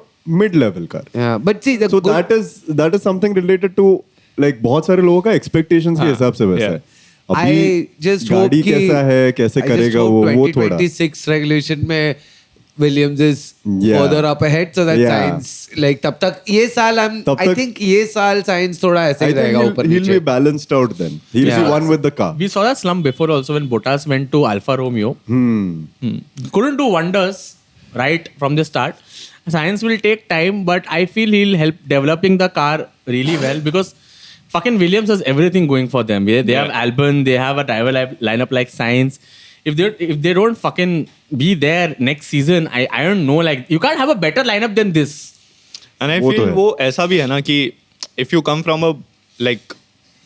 mid-level car. Yeah, but see the So good- that is something related to like बहुत सारे लोगों का expectations के हिसाब से वैसा है। I अभी just hope गाड़ी कि कैसा है, कैसे I just करेगा hope वो थोड़ा। 2026 रेगुलेशन में Williams is Yeah. further up ahead, so that Yeah. Sainz like तब तक ये साल तब I तक- think ये साल Sainz थोड़ा ऐसे I ही think रहेगा ऊपर he'll be नीचे। balanced out then. He'll Yeah. be one with the car. We saw that slump before also when Bottas went to Alfa Romeo. Couldn't do wonders right from the start. Science will take time, but I feel he'll help developing the car really well because fucking Williams has everything going for them. They have Albon, they have a driver lineup like Sainz. If they don't fucking be there next season, I don't know. Like you can't have a better lineup than this. And I वो तो feel है। वो ऐसा भी है ना कि if you come from a like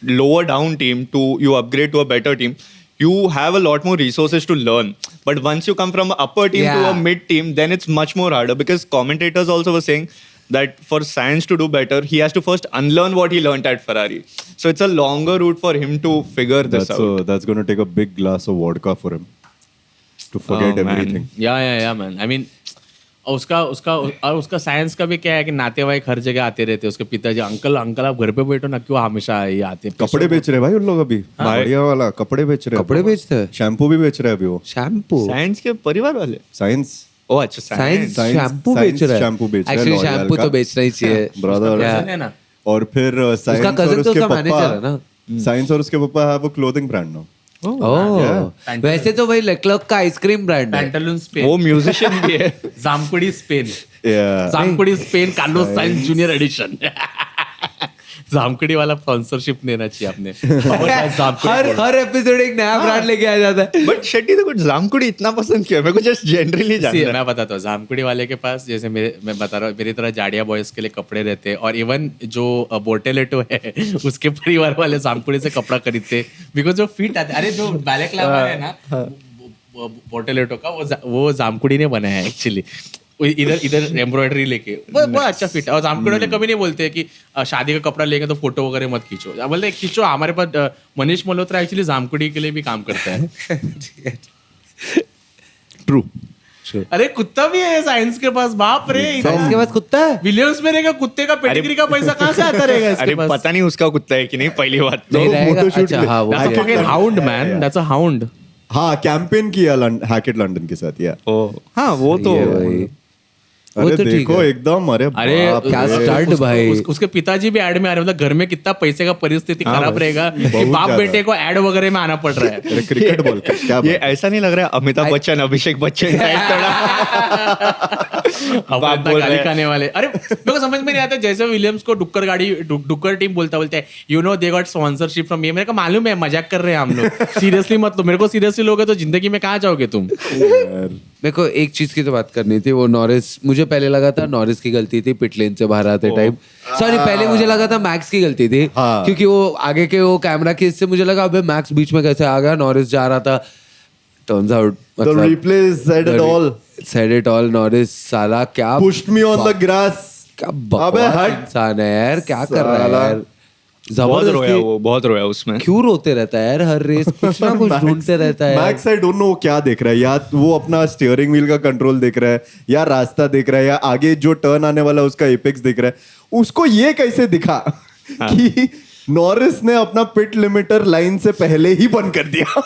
lower down team to you upgrade to a better team, you have a lot more resources to learn. But once you come from an upper team to Yeah. a mid team, then it's much more harder because commentators also were saying that for Sainz to do better, he has to first unlearn what he learned at Ferrari. So it's a longer route for him to figure this out. That's going to take a big glass of vodka for him to forget Oh, man. everything. Yeah, man. I mean, उसका science का भी क्या है कि नातेवाईक हर जगह आते रहते हैं, उसके पिताजी अंकल आप घर पे बैठो ना, क्यों हमेशा ये आते हैं? कपड़े बेच रहे हैं भाई उन लोग अभी, बढ़िया वाला कपड़े बेच रहे हैं। कपड़े बेचते हैं? शैम्पू भी बेच रहे हैं अभी वो। शैम्पू Sainz के परिवार वाले? साइंस Oh, अच्छा साइंस Sainz- शैम्पू Sainz बेच रहा है। शैम्पू बेच रहा है, एक्चुअली L'Oreal शैम्पू का। तो बेचना ही चाहिए ब्रदर Yeah. है ना? और फिर साइंस cousin और तो उसके उसका manager है ना? पापा, साइंस और उसके पापा have a clothing brand now. Oh वैसे तो भाई लेक्लर्क का आइसक्रीम ब्रांड है पैंटालून स्पेन, वो म्यूजिशियन भी है. जामकुड़ी स्पेन, Yeah. जामकुड़ी Spain, Carlos Sainz junior edition. जामकुड़ी वाला स्पॉन्सरशिप देना चाहिए आपने. हर एपिसोड एक नया ब्रांड लेके आ जाता है. बट शेट्टी तो कुछ जामकुड़ी इतना पसंद क्यों है? मेरे को जस्ट जनरली See, जानना है. मैं बताता हूँ, जामकुड़ी वाले के पास जैसे मैं बता रहा हूँ, मेरी तरह जाडिया बॉयज के लिए कपड़े रहते हैं, और इवन जो बोटेलेटो है उसके परिवार वाले जामकुड़ी से कपड़ा खरीदते, बिकॉज जो फिट आते. अरे जो बैलेक्लावा है ना बोटेलेटो का, वो जामकुड़ी ने बनाया है एक्चुअली. इधर एम्ब्रॉयडरी लेके बहुत अच्छा फिट है. और जामकुड़ी वाले कभी नहीं बोलते कि शादी का कपड़ा लेंगे तो फोटो वगैरह मत खींचो. बोलते खींचो. हमारे पास मनीष मल्होत्रा एक्चुअली जामकुड़ी के लिए भी काम करता है. True. अरे कुत्ता भी है साइंस के पास. बाप रे, इसके पास कुत्ता है. विलियम्स में रहेगा, कुत्ते का पेडिग्री का पैसा कहाँ से आता रहेगा अरे इसके पास? पता नहीं उसका कुत्ता है कि नहीं, पहली बात तो. नहीं रहेगा. photoshoot अच्छा ले- हाँ वो That's a fucking hound, man. That's a hound. हाँ कैंपेन किया हैकेट लंदन के साथ. या हाँ वो तो ये भाई. वो अरे तो ठीक देखो है. एकदम. अरे अरे बाप क्या रे. स्टार्ट भाई. उसके पिताजी भी ऐड में आ रहे. मतलब घर में कितना पैसे का परिस्थिति खराब रहेगा कि बहुत बाप ज्यादा. बेटे को ऐड वगैरह में आना पड़ रहा है. अरे क्रिकेट बॉल का क्या ये बात है. ऐसा नहीं लग रहा है अमिताभ बच्चन अभिषेक बच्चन टाइप थोड़ा. अब बाप इतना बोल गाली रहे हैं. खाने वाले. अरे मेरे को समझ में नहीं आता, जैसे विलियम्स को डुक्कर टीम बोलता है, you know they got sponsorship from ये. मेरे को मालूम है, मजाक कर रहे हैं हम लोग. सीरियसली मत लो. मेरे को सीरियसली लोगे तो जिंदगी में कहाँ जाओगे तुम? मेरे को एक चीज की तो बात करनी थी. वो नॉरिस, मुझे पहले लगा था नॉरिस की गलती थी पिट लेन से बाहर आते टाइम. सॉरी, पहले मुझे लगा था मैक्स की गलती थी. हाँ. क्योंकि वो आगे के वो कैमरा के इससे मुझे लगा अबे मैक्स बीच में कैसे आ गया, नॉरिस जा रहा था. Turns out The replay said it all. said it all. Norris साला क्या Pushed me on the grass. क्या अबे बकवास हट. इंसान है यार. क्या कर रहा है साला. यार. बहुत रोया जबरदस्ती वो, बहुत रोया उसमें. क्यों रोते रहता है यार. हर रेस कुछ ना कुछ ढूंढते रहता है यार. मैक्स आई डोंट नो वो क्या देख रहा है. या वो अपना स्टीयरिंग व्हील का कंट्रोल देख रहा है, या रास्ता देख रहा है, या आगे जो टर्न आने वाला है उसका एपेक्स देख रहा है. उसको ये कैसे दिखा कि नॉरिस ने अपना पिट लिमिटर लाइन से पहले ही बंद कर दिया.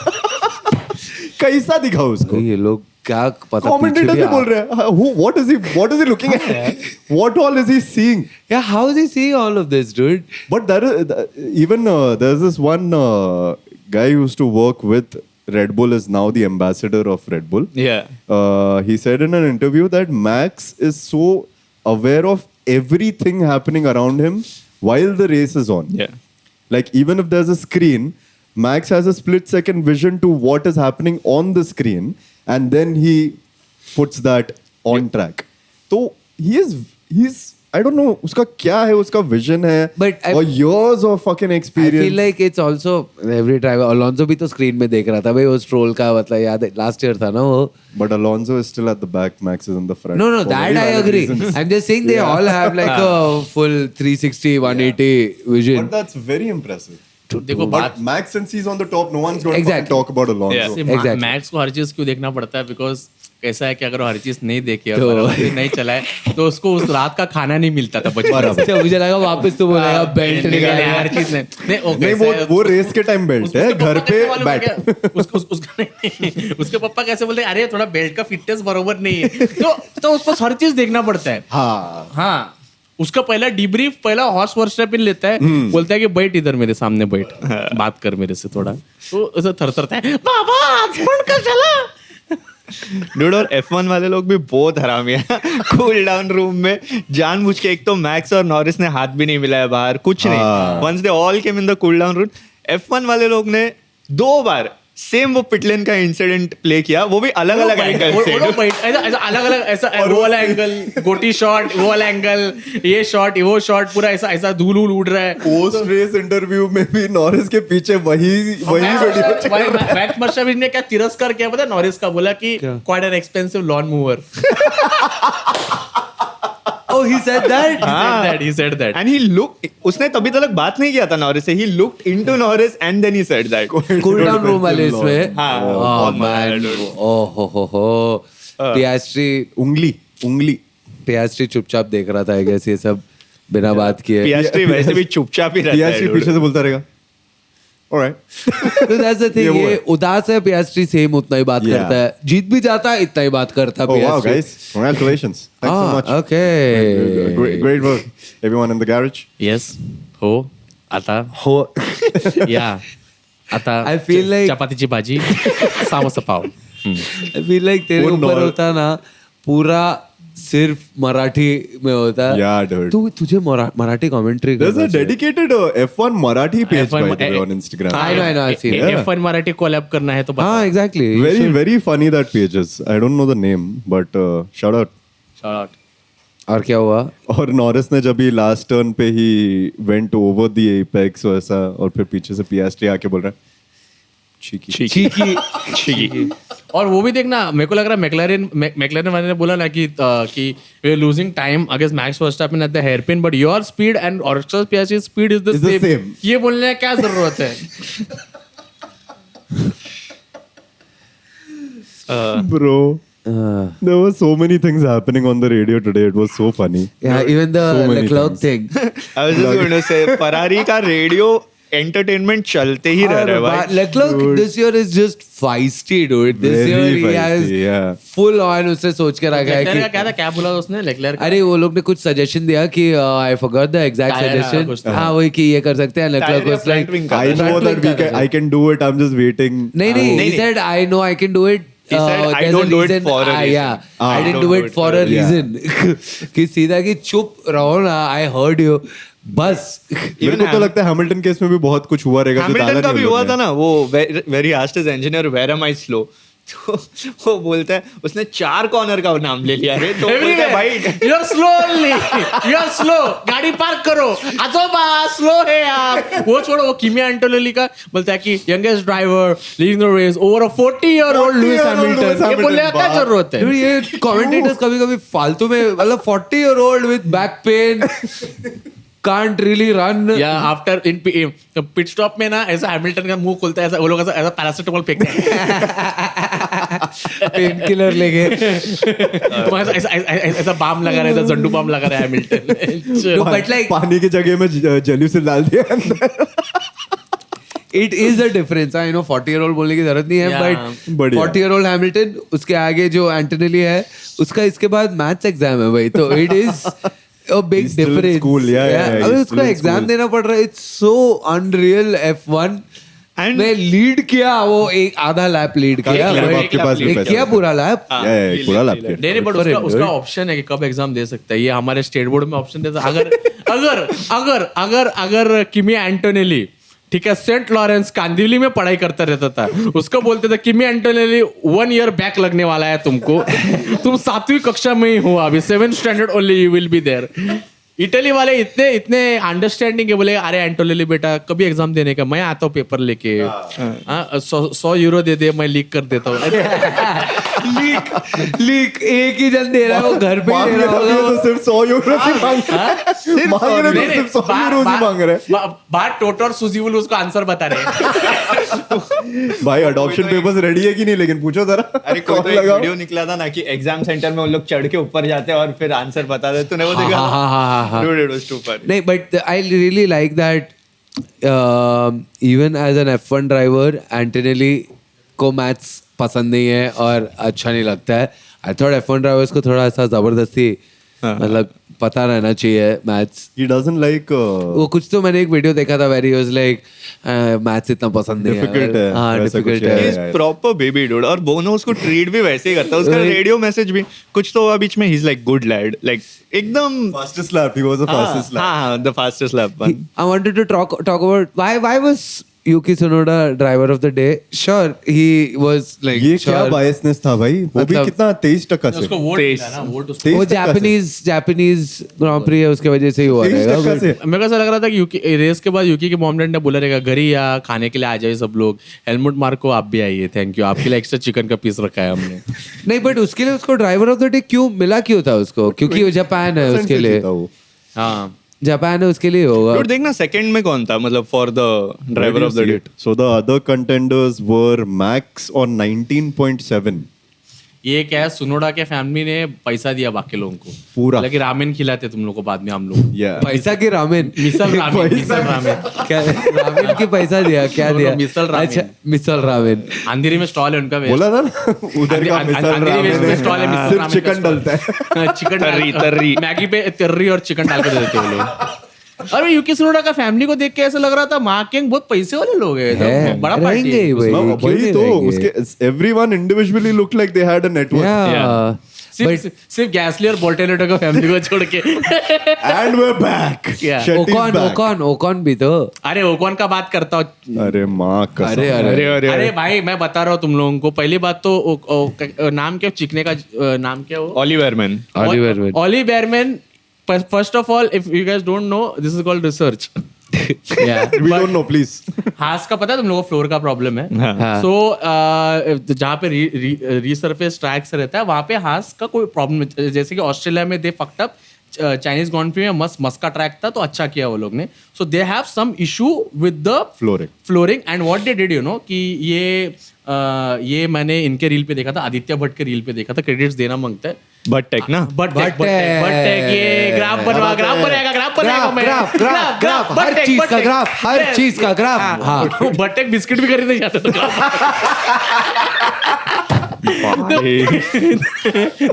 कैसा दिखा उसको. ये लोग क्या पता. कमेंटेटर भी बोल रहे हैं what is he looking at, what all is he seeing. Yeah, how is he seeing all of this, dude? But there's this one guy who used to work with Red Bull, is now the ambassador of Red Bull. Yeah. He said in an interview that Max is so aware of everything happening around him while the race is on. Yeah. Like even if there's a screen, Max has a split-second vision to what is happening on the screen, and then he puts that on track. So he's I don't know उसका क्या है, उसका vision है. But और years of fucking I experience. feel like it's also every driver. Alonso भी तो screen में देख रहा था भाई. वो स्ट्रोल का मतलब याद है लास्ट ईयर था ना वो. But Alonso is still at the back. Max is in the front. No, For that very I valid agree. reasons. I'm just saying they all have like a full 360, 180 vision. But that's very impressive. देखो बात But Max, since he's on the top, no one's going to Exactly. talk about Alonso. Yeah. Exactly. Max को हर चीज क्यों देखना पड़ता है? Because कैसा है कि अगर वो हर चीज नहीं देखी और तो- बराबर से नहीं चलाए तो उसको उस रात का खाना नहीं मिलता था बचपन से. अच्छा, मुझे लगा वापस तो बोलेगा बेल्ट निकाले निकाले. हर चीज नहीं वो नहीं कैसा है, वो रेस के टाइम बेल्ट है, घर पे बैट. उसके पापा कैसे बोलते हैं, अरे थोड़ा बेल्ट का फिटनेस बरोबर नहीं है, तो उसको हर चीज देखना पड़ता है. हाँ. हाँ, उसका पहला डिब्रीफ पहला हॉर्स वर्कशॉप लेता है. बोलता है कि बैठ इधर मेरे सामने बैठ, बात कर मेरे से थोड़ा. तो ऐसा थरथरता है, बाबा बंद कर चला. Dude, और F1 वाले लोग भी बहुत हरामी है. कूल डाउन रूम में जानबूझ के, एक तो मैक्स और नॉरिस ने हाथ भी नहीं मिलाया बाहर, कुछ नहीं. Once they all came in the cool down room, F1 वाले लोग ने 2 बार सेम वो पिटलेन का इंसिडेंट प्ले किया, वो भी अलग अलग एंगल से. ऐसा अलग अलग ऐसा वो वाला एंगल, गोटी शॉट, वो वाला एंगल, ये शॉट, वो शॉट, पूरा ऐसा ऐसा धूल उड़ रहा है. पोस्ट रेस इंटरव्यू में भी नॉरिस के पीछे वही वीडियो. मैक्स मर्शेविज ने क्या तिरस्कार किया पता है नॉरिस का? बोला कि quite an expensive lawn mower. Oh, he said that? He said that. And he looked, उसने तभी तक बात नहीं किया था नॉरिस से. He looked into Norris and then he said that. Cool down room वाले इसमें. हाँ. Oh man. Oh ho. उंगली Piastri चुपचाप देख रहा था I guess ये सब बिना बात किए. Piastri वैसे भी चुपचाप ही रहता है. पीछे से बोलता रहेगा. Alright. So that's the thing. ये वो ये है. उदास है Piastri, सेम उतना ही बात Yeah. करता है. जीत भी जाता है इतना ही बात करता है Oh wow, Piastri. guys! Congratulations. Thanks so much. Okay. Great work, everyone in the garage. Yes. हो आता हो. या आता I feel like- चपातीची भाजी सामोसा पाव. I feel like तेरे वो ऊपर नॉर- होता ना पूरा सिर्फ मराठी में होता. Yeah, dude. तुझे Marathi commentary There's a dedicated F1 Marathi page by F1 the way on Instagram. I know, I've seen it. F1 Marathi collab करना है तो बताओ. हाँ exactly. Very very funny that page is. I don't know the name, but shout out. Shout out. और क्या हुआ? और Norris ने जब भी लास्ट टर्न पे he went over the apex वैसा और फिर पीछे से पियास्ट्री आके बोल रहा है चीकी चीकी. और वो भी देखना, मेरे को लग रहा है मैकलैरेन वाले ने बोला ना कि we are losing time against Max Verstappen at the hairpin, but your speed and ऑक्सफोर्ड Piastri speed is the Is the same. same. ये बोलने की क्या जरूरत है? bro. There were so many things happening on the radio today. It was so funny. Yeah, even the So many Leclerc things. thing. I was just going to say, Ferrari का radio entertainment चलते ही रह रहा है भाई. Leclerc this year is just feisty, dude. This Very year he feisty, has yeah. full on उसने सोच के रखा है लेक्लर का कि क्या था, क्या बोला उसने लेक्लर? अरे वो लोग ने कुछ सजेशन दिया कि I forgot the exact Tyre, suggestion. कुछ था. हाँ वही कि ये कर सकते हैं. Tyre Leclerc या was like front wing I know front that wing का I can do it. I'm just waiting. नहीं नहीं, he said I know I can do it. He said, I there's don't a do it reason. for a reason. Yeah, I didn't don't do it for a reason. कि सीधा कि चुप रहो ना. I heard you. बस. मेरे को तो लगता है हैमिल्टन केस में भी बहुत कुछ हुआ रहेगा जो डाला हैमिल्टन का नहीं भी उन हुआ लोगों था ने। ना, वो very asked his engineer where am I slow, तो वो बोलता है उसने 4 कॉर्नर का नाम ले लिया रे, तो बोलता है भाई you are slowly, you are slow, गाड़ी पार्क करो, आजोबा स्लो है आप. वो छोड़ो, वो किमिया एंटोनेली का बोलता है कि youngest driver leading the race over a 40-year-old Lewis 40-year-old Lewis हैमिल्टन. ये बोलने का क्या Hamilton, जरूरत है? Dude, ये commentators कभी-कभी फालतू में मतलब 40-year-old with back pain can't really run. या आफ्टर इन पिट स्टॉप में ना ऐसा हैमिल्टन का मुंह खोलता है, ऐसा वो लोग ऐसा पैरासिटामोल फेंकते हैं. पेन किलर लेके. तो ऐसा बाम लगा रहा है, जंडू बाम लगा रहा है हैमिल्टन. But like पानी की जगह में जल्यूसिल डाल दिया अंदर। it is a difference. I know 40-year-old बोलने की जरूरत नहीं है, Yeah. but बढ़िया। 40-year-old हैमिल्टन, उसके आगे जो एंटोनेली है उसका इसके बाद मैथ्स एग्जाम है भाई, तो it is a big He's still in difference. school, yeah, अबे he's उसको still in एग्जाम school. देना पड़ रहा है. It's so unreal. F1 And- में लीड किया, वो एक आधा लैप लीड किया. lap but आपके पास भी एक पैसा किया है। पूरा लैप. पूरा लैप किया। नहीं बट for उसका him, उसका dude. ऑप्शन है कि कब एग्जाम दे सकता है. ये हमारे स्टेट बोर्ड में ऑप्शन देता है. अगर किमी एंटोनेली, ठीक है, सेंट लॉरेंस कांदिवली में पढ़ाई करता रहता था, उसको बोलते थे किमी एंटोनेली 1 year बैक लगने वाला है तुमको, तुम 7वीं कक्षा में ही हो अभी, 7th standard only you will be there. Italy वाले इतने अंडरस्टैंडिंग है, बोले अरे एंटोनेली बेटा कभी एग्जाम देने का, मैं आता हूँ पेपर लेके, 100 euro दे दे, मैं लीक कर देता हूँ. लीक एक ही जन दे रहा है, वो घर पे ही दे रहा होगा. तो सिर्फ 100 यूरो ही मांग रहे हैं। मांग रहे तो सिर्फ 100 यूरो ही मांग रहे हैं। बाहर टोटो और सुजीवुल उसको आंसर बता रहे हैं. भाई अडॉप्शन पेपर्स रेडी है कि नहीं, लेकिन पूछो जरा। अरे कोई तो कॉल एक लगाओ। वीडियो निकला था ना कि एग्जाम सेंटर में उन लोग चढ़ के ऊपर जाते हैं और फिर आंसर बता देते, तूने वो देखा? हाँ. Dude, it was too funny. नहीं, but I really like that even as an F1 driver, Antonelli को मैथ्स पसंद नहीं है और अच्छा नहीं लगता है. I thought F1 drivers को थोड़ा सा जबरदस्ती मतलब पता रहना चाहिए मैथ्स. He doesn't like वो कुछ तो मैंने एक वीडियो देखा था वेरी वाज लाइक मैथ्स इतना पसंद नहीं Difficult है, हाँ वैसा कुछ डिफिकल्ट है. है. He's proper baby dude, और बोनो उसको ट्रीट भी वैसे ही करता है. उसका रेडियो मैसेज भी कुछ तो हुआ बीच में, he's like good lad, like एकदम fastest lap. He was the fastest lap. हाँ, the fastest lap one. I wanted to talk about why was Yuki Tsunoda driver of the day. Sure, he was like ये क्या sure. Biasness था भाई, वो भी मतलब- कितना 23% से उसको वोट मिला ना, वोट उसको. 23% वो से। जापानीज ग्रांड प्री है, उसके वजह से ही हुआ 23% रहेगा. से। मेरे को ऐसा लग रहा था कि यूकी रेस के बाद यूकी के मॉम डैड ने बोला रहेगा घरी या खाने के लिए आ जाइए सब लोग, हेलमुट मार्को आप भी आइए, थैंक यू, आपके लिए एक्स्ट्रा चिकन का पीस रखा है हमने. नहीं, बट उसके लिए उसको ड्राइवर ऑफ द डे क्यों मिला, क्यों था उसको? क्योंकि वो जापान है, उसके लिए जीता वो। हाँ जापान है, उसके लिए होगा. Dude, देखना सेकंड में कौन था, मतलब for the driver of the day. So the other contenders were Max on 19.7. ये क्या है, सुनोडा के फैमिली ने पैसा दिया बाकी लोगों को पूरा। हालांकि रामेन खिलाते तुम लोग को बाद में हम लोग. Yeah. पैसा की रामेन मिसल रामेन क्या रामेन की पैसा दिया, क्या दोनों दिया? मिसल रामेन. अच्छा, मिसल रामेन. अंधेरी में स्टॉल है उनका. बोला था ना उधर का मिसल अंधेरी रामेन में है। स्टॉल है, मिसल सिर्फ रामेन का चिकन stall. डलता है। चिकन तर्री. मैगी पे तर्री और चिकन डाल कर देते वो लोग. अरे यूकी सुनोडा का फैमिली को देख के ऐसा लग रहा था मार्क किंग बहुत पैसे वाले लोग हैं, तो बड़ा पार्टी रहेंगे है। भाई, हाँ, क्यों वही नहीं तो रहेंगे? उसके everyone individually look like they had a network Yeah. सिर्फ गैसली और बोल्टेनेटो का फैमिली को छोड़ के and we are back Yeah. Ocon भी तो अरे ओकॉन का बात करता हूँ। अरे माँ कसम अरे अरे अरे भाई मैं बता रहा हूँ तुम लोगों को, पहली बात तो नाम क्या चिकने का नाम क्या वो Oliver man Oliver Mann. Oli Bearman. First of all, if you guys don't know, this is called research. Yeah. We don't know please Haas का पता है तुम लोगों को फ्लोर का प्रॉब्लम है। हाँ. सो जहाँ पे रीसर्फेस ट्रैक्स रहता है वहाँ पे हास का कोई प्रॉब्लम, जैसे कि ऑस्ट्रेलिया में they fucked up Chinese Grand Prix में मस्त का ट्रैक था तो अच्छा किया वो लोग ने। So they have some issue with the flooring and what they did you know कि ये मैंने इनके रील पे देखा था, आदित्य भट्ट के रील पे देखा था, क्रेडिट्स देना मांगता है बट टेक ना बट ये ग्राफ बनेगा हर चीज का ग्राफ हाँ बट बिस्किट भी खरीदे जाते थे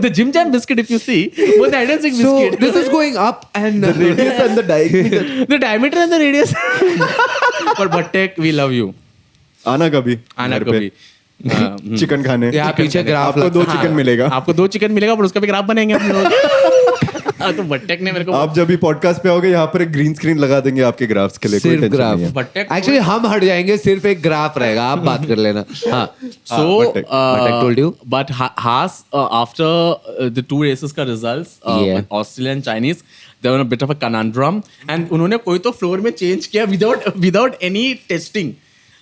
the Jim Jam biscuit, if you see, was the identical so biscuit. this is going up and radius and the diameter The diameter and the radius. But Buttek, we love you. आना कभी आना घर पे। कभी chicken खाने यहाँ पीछे graph आपको 2 चिकन मिलेगा आपको 2 चिकन मिलेगा पर उसका भी ग्राफ बनेंगे हम लोग। तो बट्टेक ने मेरे को आप जब भी पॉडकास्ट पे आओगे यहाँ पर एक ग्रीन स्क्रीन लगा देंगे आपके ग्राफ्स के लिए, कोई सिर्फ टेंशन ग्राफ नहीं है। बट्टेक एक्चुअली हम हट जाएंगे, सिर्फ एक ग्राफ रहेगा, आप बात कर लेना हाँ So, Buttek. Buttek told you? But Haas, after the 2 races का results, Yeah. Australia and Chinese, they were in a bit of a conundrum. And उन्होंने कोई तो फ्लोर में चेंज किया without any testing.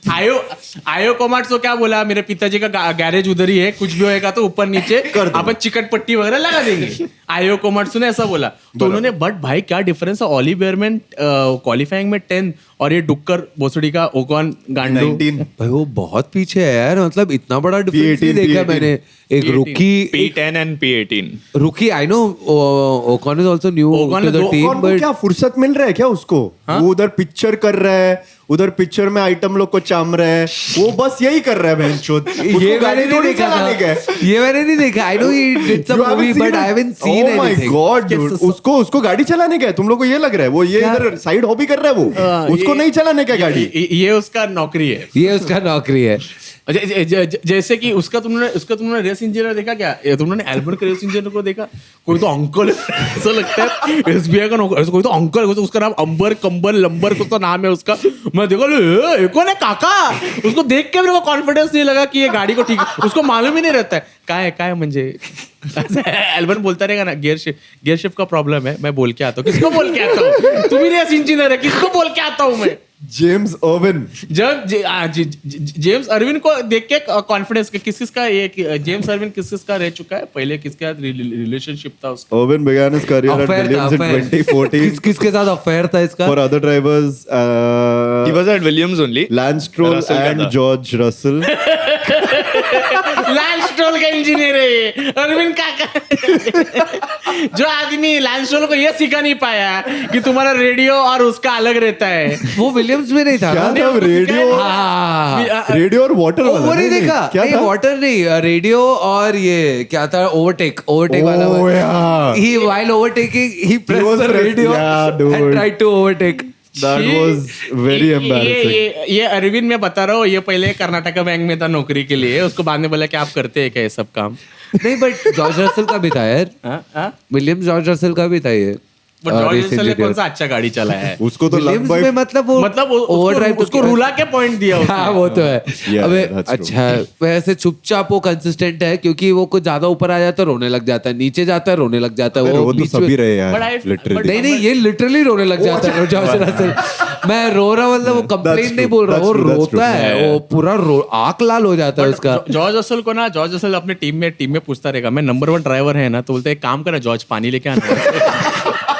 आयो कोमाट्सो क्या बोला, मेरे पिताजी का गैरेज उधर ही है, कुछ भी होएगा तो ऊपर नीचे अपन चिकन पट्टी वगैरह लगा देंगे। आयो कोमाट्सो ने ऐसा बोला तो उन्होंने, बट भाई क्या डिफरेंस है, ऑली बेयरमैन क्वालिफाइंग में 10 और ये डुक्कर भोसड़ी का ओकॉन गांडू 19 भाई वो बहुत पीछे है यार, मतलब इतना बड़ा डिफरेंस नहीं P18, देखा P18. मैंने। एक P18. P10 and P18 रुकी I know Ocon is also new Ocon to the is- team कौन को बट क्या फुर्सत मिल रहा है क्या उसको? वो उधर पिक्चर कर रहा है, उधर पिक्चर में आइटम लोग को चाम रहा है, वो बस यही कर रहा है बहनचोद। ये मैंने नहीं देखा था, ये मैंने नहीं देखा। I know he did some movie but I haven't seen oh my anything. God, उसको गाड़ी चलाने का है, तुम लोग को ये लग रहा है? वो ये इधर साइड हॉबी कर रहा है वो, उसको नहीं चलाने का गाड़ी। ये उसका नौकरी है। ये उसका नौकरी है। जैसे कि उसका तुमने रेस इंजीनियर देखा क्या? ये तुमने एल्बर्ट के रेस इंजीनियर को देखा? कोई तो अंकल ऐसा लगता है एसबीआई का नौकर, कोई तो अंकल, उसका नाम अंबर कंबर लंबर कुछ तो नाम है उसका। मैं देखा कौन है काका, उसको देख के मेरे को कॉन्फिडेंस नहीं लगा कि ये गाड़ी को ठीक, उसको मालूम ही नहीं रहता है काय म्हणजे एल्बर्ट बोलता रहेगा ना, गियर शिफ्ट का प्रॉब्लम है, मैं बोल के आता हूँ। किसको बोल के आता हूँ? तुम ही रेस इंजीनियर है, किसको बोल के आता हूँ मैं? जेम्स अर्विन, जब जेम्स अर्विन को देख के कॉन्फिडेंस, किसका ये जेम्स अर्विन किसका रह चुका है, पहले किसके साथ रिलेशनशिप था उसका? Irwin began his career at affair था, Williams in 2014 किसके साथ अफेयर था इसका? for other drivers, he was at Williams only Lance Stroll Russell का and था। George Russell। लैंस स्ट्रोल का इंजीनियर है ये, अरविंद काका। जो आदमी लैंस स्ट्रोल को ये सिखा नहीं पाया कि तुम्हारा रेडियो और उसका अलग रहता है। वो विलियम्स में नहीं था क्या ना? था रेडियो? हाँ रेडियो और वाटर वाला? वो नहीं देखा, क्या नहीं था? वाटर नहीं, रेडियो और ये क्या था, ओवरटेक वाला Oh, yeah. he while overtaking he pressed was the radio yeah, dude. and tried to overtake. That was very embarrassing. ये अरविंद मैं बता रहा हूँ, ये पहले कर्नाटका बैंक में था नौकरी के लिए, उसको बाद में बोला कि आप करते हैं क्या ये सब काम? नहीं बट जॉर्ज रसल का भी था यार, हाँ? विलियम्स जॉर्ज रसल का भी था ये। But जॉर्ज रसल ने कौन सा अच्छा गाड़ी चलाया है? उसको तो विलियम्स लग में मतलब ओवरड्राइव उसको रुला के पॉइंट दिया उसने। हाँ वो तो है। Yeah, अबे that's true. अच्छा वैसे चुपचाप वो कंसिस्टेंट है, क्योंकि वो कुछ ज्यादा ऊपर आ जाता है रोने लग जाता है, नीचे जाता है रोने लग जाता है। वो तो बीच में- सभी रहे But यार, I- literally। but- नहीं ये लिटरली रोने लग जाता है जॉर्ज रसल। मैं रो रहा मतलब वो कंप्लेन That's नहीं true, बोल रहा, वो that's true, that's रोता है, true. वो पूरा आंख लाल हो जाता है उसका। जॉर्ज रसल को ना, जॉर्ज रसल अपने टीम में पूछता रहेगा, मैं नंबर 1 ड्राइवर है ना, तो बोलते एक काम करा जॉर्ज, पानी लेके आना।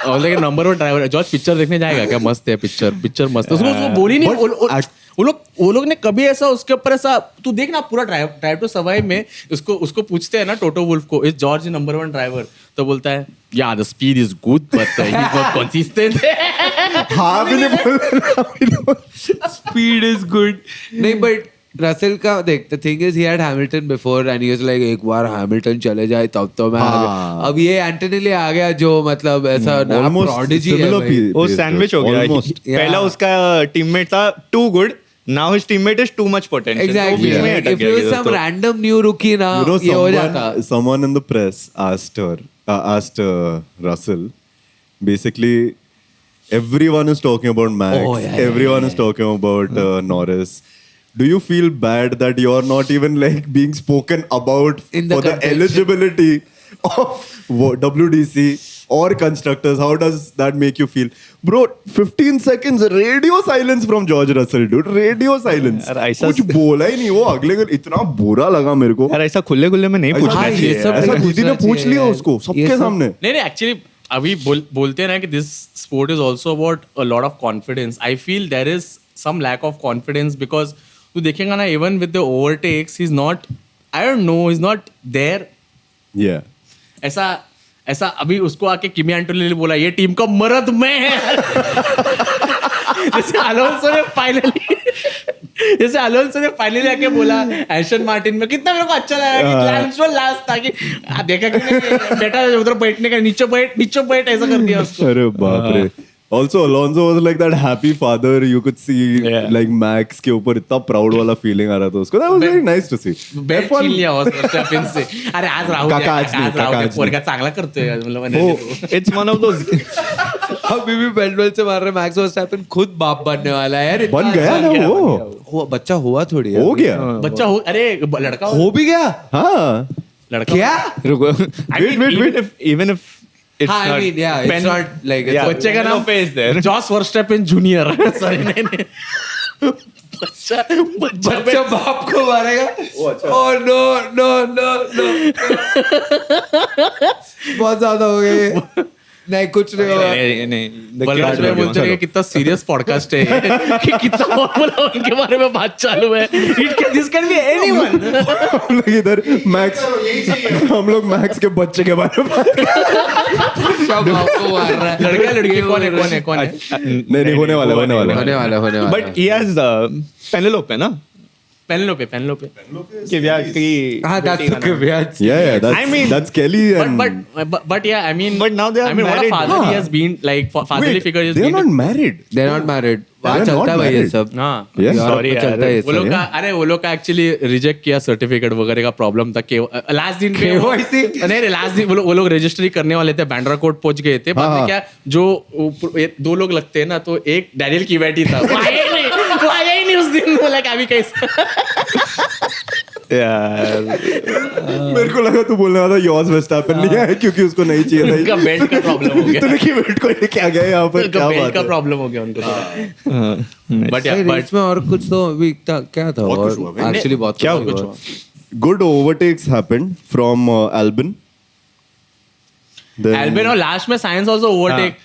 और लेकिन नंबर 1 ड्राइवर है जॉर्ज, पिक्चर देखने जाएगा क्या? मस्त है पिक्चर मस्त है। उसको बोली नहीं, वो लोग ने कभी ऐसा उसके ऊपर ऐसा, तू देख ना पूरा ड्राइव टू सर्वाइव में उसको पूछते हैं ना टोटो वुल्फ को, इज जॉर्ज नंबर 1 ड्राइवर? तो बोलता है या the speed is good but he is not consistent. हाँ भी नहीं बोल, स्पीड इज गुड नहीं बट रसेल का देख the thing is he had Hamilton before and he was like एक बार हैमिल्टन चले जाए तब तो मैं आ गया। हाँ। अब ये एंटोनी आ गया जो मतलब ऐसा Almost prodigy है similar भाई। वो pace, सैंडविच हो गया almost. पहला उसका टीममेट था too good now his teammate is too much potential Exactly. If it was some random new rookie ना You know, ये हो जाता। someone in the press asked Russell, basically, everyone is talking about Max, Oh, yeah, everyone is talking about Norris. Do you feel bad that you're not even like being spoken about In the for the contention. eligibility of WDC or constructors? How does that make you feel? Bro, 15 seconds radio silence from George Russell, dude. Radio silence. यार, ऐसा- कुछ बोला ही नहीं वो अगले दिन इतना बुरा लगा मेरे को। यार ऐसा खुले खुले में नहीं ऐसा- पूछना हाँ, चाहिए ये सब ऐसा नहीं दीदी ने पूछना पूछ लिया चाहिए उसको यार। सबके ये सब- सामने। नहीं नहीं एक्चुअली अभी बोलते हैं ना कि this sport is also about a lot of confidence I feel there is some lack of confidence because तू देखेगा ना even with the overtakes he is not I don't know is not there Yeah. ऐसा अभी उसको आके किमी एंटोनी ने बोला ये टीम का मर्द मैं है जैसे अलोंसो ने फाइनली आके बोला एशन मार्टिन में कितना मेरे को अच्छा लगा कि लैंस लास्ट था कि देखा कि नहीं, बेटा उधर बैठने का नीचे बैठ ऐसा कर दिया उसको अरे बाप रे। Also, Alonso was like that happy father. You could see Yeah. like Max के ऊपर इतना proud वाला feeling आ रहा था उसको. That was very nice to see. बेट छीन लिया वर्स्टॅपेन से अरे आज राहू काका आज नाही, काका आज पोरगा चांगला करतोय मतलब इट्स वन ऑफ दोस अभी भी बेल्टवेल से मार रहे मैक्स वर्स्टैपेन खुद बाप बनने वाला है यार। बन गया ना वो। बच्चा हुआ थोड़ी है हो गया। बच्चा हो अरे लड़का हो भी गया हाँ। लड़का क्या रुको Wait. इवन इफ इट्स हाँ, I mean, yeah, it's not like it's बच्चे का नाम face there Jos Verstappen junior sorry नहीं बच्चा बच्चा बाप को मारेगा। Oh no no no no बहुत ज्यादा हो गए। नहीं कुछ नहीं होगा। बलराज भाई बोलते हैं कि कितना सीरियस पॉडकास्ट है ये, कि कितना नॉर्मल है उनके बारे में बात चालू है दिस कैन बी एनीवन हम लोग इधर मैक्स हम लोग मैक्स के बच्चे के बारे में बात कर सब बाप को मार रहा है। लड़का लड़की कौन है नहीं होने वाला होने वाला बट ही हैज पेनेलोपे ना पेनलोपे कि व्याह की हाँ that's the caveat. Yeah, that's I mean- that's Kelly and but yeah I mean But now they are I mean what a married. father he हाँ. has been like fatherly Wait, figure he has they are been not married. They're not married. वहाँ They're चलता है not भाई ये married. सब। हाँ Yes. Europe Sorry में यार, चलता है ये वो लोग सब। का वो लोग का एक्चुअली रिजेक्ट किया सर्टिफिकेट वगैरह का प्रॉब्लम था कि लास्ट दिन पे KYC? नहीं लास्ट दिन वो लोग रजिस्ट्री करने वाले थे बैंड्रा कोर्ट पहुंच गए थे बाद में हाँ. क्या जो दो लोग लगते हैं ना तो एक डैनियल कीवेटी था वो आया ही नहीं उस दिन लाइक अभी कैसे यार मेरे को लगा तू बोलने वाला यॉर्स वर्स्टैपेन नहीं है क्योंकि उसको नहीं चाहिए उनका था बेल्ट का प्रॉब्लम हो गया तूने की वेट को लेके आ गया यहाँ पर उनका क्या बेल्ट बात का है प्रॉब्लम हो गया उनको बट भाई रेस में और कुछ तो अभी क्या था बहुत कुछ और हुआ भाई। एक्चुअली बहुत क्या कुछ कुछ हुआ। good overtakes happened from Albon. Then- एल्बिन और लास्ट में साइंस आल्सो ओवरटेक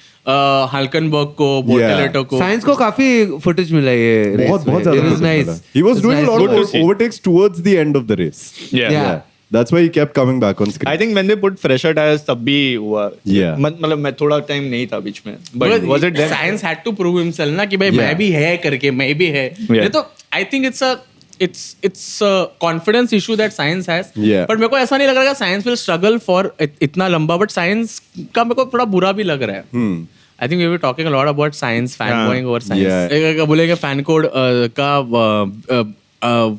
हल्कनबर्ग को बोर्टेलेटो को साइंस को काफी फुटेज मिला ये रेस बहुत में। बहुत ज्यादा It was कुछ nice. मिला. He was It doing a lot Good to of see. overtakes towards the end of the race. Yeah. Yeah. That's why he kept coming back on screen. I think when they put fresher tyres तब भी हुआ Yeah. मतलब मैं थोड़ा time नहीं था बीच में but was it then Sainz had to prove himself ना कि भाई मैं Yeah. भी है करके मैं भी है ये तो I think it's a confidence issue that science has Yeah. but मेरे को ऐसा नहीं लग रहा कि साइंस will struggle for इतना लंबा बट साइंस का मेरे को थोड़ा बुरा भी लग रहा है I think we were talking a lot about science fanboying over science Yeah. बोलेंगे फैन कोड का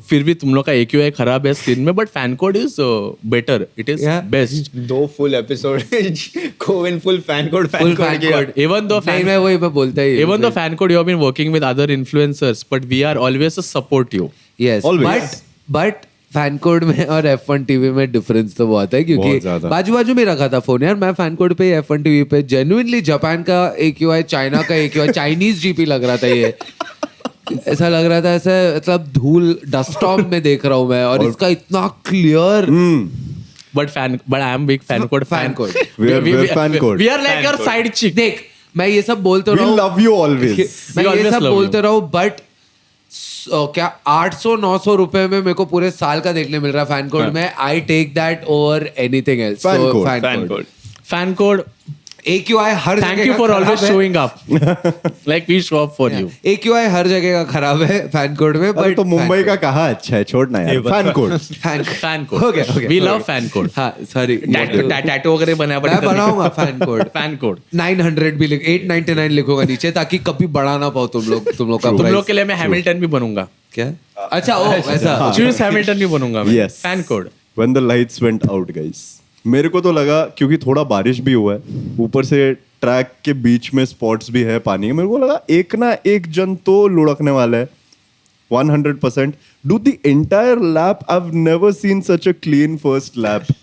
फिर भी तुम लोग का AQI खराब है स्क्रीन में but fan code is better it is Yeah. Best दो फुल एपिसोड कोविन full fan code Full fan code. even though नहीं fan मैं वही मैं बोलता ही even though fan code you have been working with other influencers but we are always to support you yes Always. but fan code में और F1 TV में difference तो बहुत है बहुत क्योंकि ज्यादा। बाजू बाजू में रखा था फोन यार मैं फैन कोड पे F1 टीवी पे जेन्युइनली जापान का AQI चाइना का AQI चाइनीज जीपी लग रहा था ये ऐसा लग रहा था ऐसा मतलब धूल डस्टॉर्म में देख रहा हूँ मैं और इसका इतना clear but I am big fan code Fan code. We're fan code. we are like your side chick देख मैं ये सब बोलते We रहा हूँ love you always. मैं We ये always सब love बोलते रहा हूँ बट क्या 800-900 रुपए में मेरे को पूरे साल का देखने मिल रहा है फैन कोड में I take that over anything else Fan code. FanCode fan code AQI हर थैंक जगह यू का फॉर खराब ऑलवेज है। Showing up like we show up for you AQI हर जगह का खराब है फैन कोड में, अरे बट तो मुंबई का कहा अच्छा है, छोड़ना यार, फैन कोड। फैन कोड हो गया, हो गया, वी हो लव गया। फैन कोड हाँ सॉरी, टैटू वगैरह बनाया मैं बनाऊंगा फैन कोड। फैन कोड 900 भी 899 लिखूंगा नीचे, ताकि कभी बढ़ा ना पाओ तुम लोग का तुम लोग प्राइस। के लिए मैं हैमिल्टन भी बनूंगा क्या? अच्छा ओ ऐसा। च्यूज हैमिल्टन भी बनूंगा मैं Yes. Fan code When the lights went out, guys. मेरे को तो लगा, क्योंकि थोड़ा बारिश भी हुआ है, ऊपर से ट्रैक के बीच में स्पॉट्स भी है पानी के, मेरे को लगा एक ना एक जन तो लुढ़कने वाला है 100%. Do the entire lap. I've never seen such a clean first lap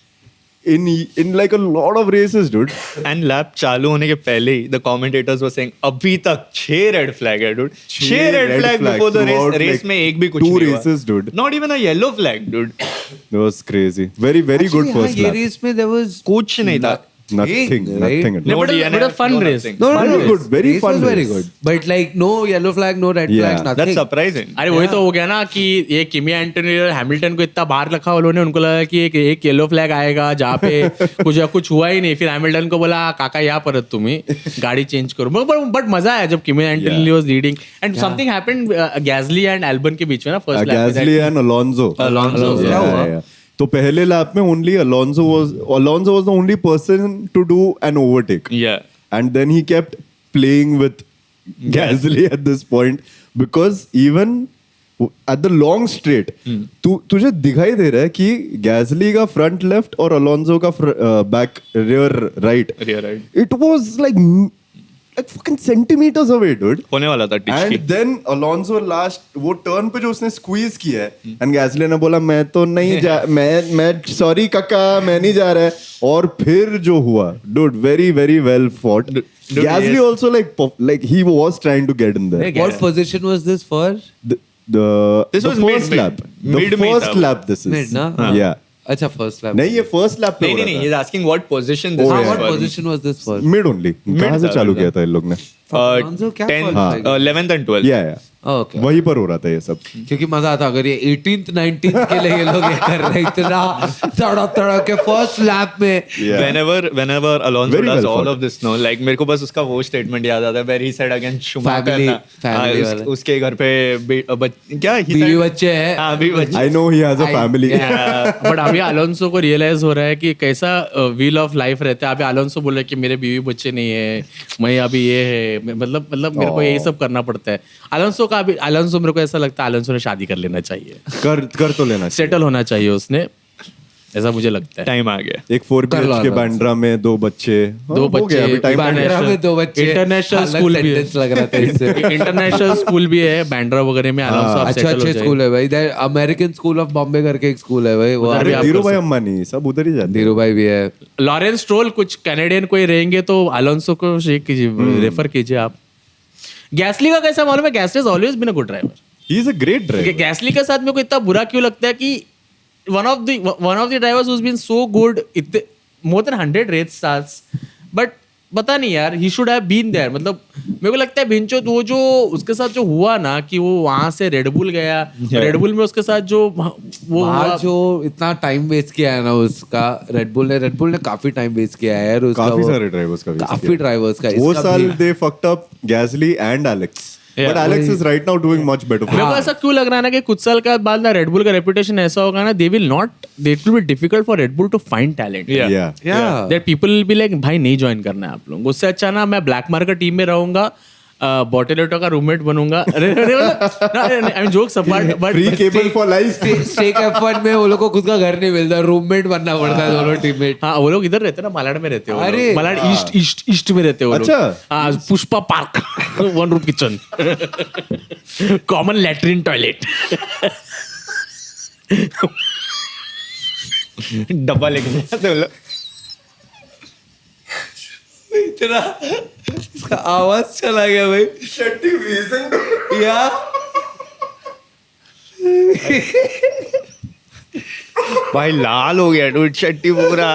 in like a lot of races, dude. And lap चालू होने के पहले ही द कमेंटेटर्स वर सेइंग अभी तक 6 रेड फ्लैग है dude, 6 red flag before the race. throughout, race like, में एक भी कुछ 2 नहीं हुआ. races, dude. Not even a yellow flag dude. That was crazy. Very good Actually, first हाँ, ये lap. रेस में there was कुछ नहीं था. Nothing. right? Nothing at No, all. but a fun race. No, Fun no, race. Good, very race fun was very race. good. But like no yellow flag, no red Yeah. flags, that's nothing. Surprising. अरे वही तो हो गया ना कि ये किमी Antony और हैमिल्टन को इतना बाहर रखा उन्होंने, उनको लगा कि एक येलो फ्लैग आएगा जहाँ पे कुछ हुआ ही नहीं. फिर हैमिल्टन को बोला काका या परत तुम्ही गाड़ी चेंज करो. बट मजा आया जब किमी Antony was leading and something happened गैसली and eleven के बीच में ना first Gasly and Alonso. Alonso, क्या हुआ? Yeah. तो पहले लैप में only Alonso was the only person to do an overtake. या And then he kept playing with Gasly at this point, because even at the long straight तुझे दिखाई दे रहा है कि Gasly का front left और Alonso का back rear right. Rear right. It was like fucking centimeters away, dude. होने वाला था टिच की. एंड देन अलोंसो लास्ट वो टर्न पे जो उसने स्क्वीज किया है, एंड गैसली ने बोला मैं तो नहीं जा मैं सॉरी काका मैं नहीं जा रहा है, और फिर जो हुआ dude very well fought. गैसली yes. Also like he was trying to get in there. What position was this for? This was first mid- lap. mid The में first था. lap this is. Mid ना? Yeah. अच्छा first lap. नहीं ये first lap पे नहीं, he is asking what position this Oh, हाँ, is what for. position was this for? Mid only. कहाँ से था, चालू mid किया था इन लोग ने? Alonso क्या 10, first lap? 11th and 12th. या Oh, okay. वहीं पर हो रहा था ये सब. क्योंकि मजा आता अगर ये 18th 19th के लिए ये लोग ये कर रहे इतना तड़क के फर्स्ट लैप में. Yeah. Whenever Alonso Very does well all fought. of this, no, like मेरे को बस उसका वो statement याद आता है where he said against Schumacher Family- ना, family हाँ, वाला. उसके घर पे क्या he बीवी said- बच्चे हैं. हाँ बीवी बच्चे. I know he has a family. But अभी अलोंसो को रियलाइज हो रहा है कि कैसा व्हील ऑफ लाइफ रहता है. अभी अलोंसो बोल रहा है कि मेरे बीवी बच्चे नहीं है, मैं अभी ये है, मतलब मेरे को यही सब करना पड़ता है. अलोंसो मेरे को ऐसा लगता है अलोंसो ने शादी कर लेना चाहिए, कर तो लेना चाहिए. सेटल होना चाहिए उसने, ऐसा मुझे लगता है. टाइम आ गया. एक 4 कर लो BH के आराम बांद्रा में 2 बच्चे. हाँ, दो हो बच्चे, गया, अभी time बांद्रा है. बांद्रा में 2 बच्चे. इंटरनेशनल अलग स्कूल भी है. sentence लग रहा था इससे. इंटरनेशनल स्कूल भी है बैंड्रा वगैरह में. अलोंसो आप अच्छा settle हो अच्छे जाए. स्कूल है भाई. इधर अमेरिकन स्कूल ऑफ बॉम्बे करके एक स्कूल है भाई. वो उधर भी अरे आप धीरू कर भाई अंबानी सब उधर ही जाते हैं. धीरू भाई भी है. लॉरेंस स्ट्रोल कुछ कैनेडियन कोई रहेंगे तो अलोंसो को रेफर कीजिए आप. गैसली का कैसा मालूम है? Gasly has always been a good driver. He is a great driver. Gasly के साथ मेरे को इतना बुरा क्यों लगता है कि one of the drivers who's been so good more than 100 race starts, but पता नहीं यार, he should have been there. मतलब मेरे को लगता है भिंचो वो जो उसके साथ जो हुआ ना कि वो वहां से रेडबुल गया, रेडबुल में उसके साथ जो वो वहाँ हुआ, जो इतना टाइम वेस्ट किया है ना उसका, रेडबुल ने काफी टाइम वेस्ट किया है यार उसका. काफी वो- सारे ड्राइवर्स का waste काफी किया. ड्राइवर्स का. वो इसका साल भी- they fucked up Gasly and Alex. Yeah, But Alex is right now doing much better. मेरे को ऐसा क्यों लग रहा है ना कि कुछ साल के बाद ना रेडबुल का रेपुटेशन ऐसा होगा ना, they will be difficult for Red Bull to find talent. Yeah. Yeah. That people will be like भाई नहीं ज्वाइन करना है आप लोग. उससे अच्छा ना मैं ब्लैक मार्केट टीम में रहूंगा, बॉटेलेटो का रूममेट बनूंगा. I mean jokes apart, Free but cable for life. Stake F1 में वो लोग को खुद का घर नहीं मिलता, रूममेट बनना पड़ता है दोनों टीममेट. हाँ वो लोग इधर रहते हैं ना, मालाड में रहते हैं. अरे, मालाड ईस्ट में रहते हैं वो लोग. अच्छा. हाँ Pushpa park 1 room kitchen, common latrine toilet. डब्बा लेके जाते हो लोग. इतना इसका आवाज चला गया भाई. या भाई लाल हो गया डूड शट्टी पूरा.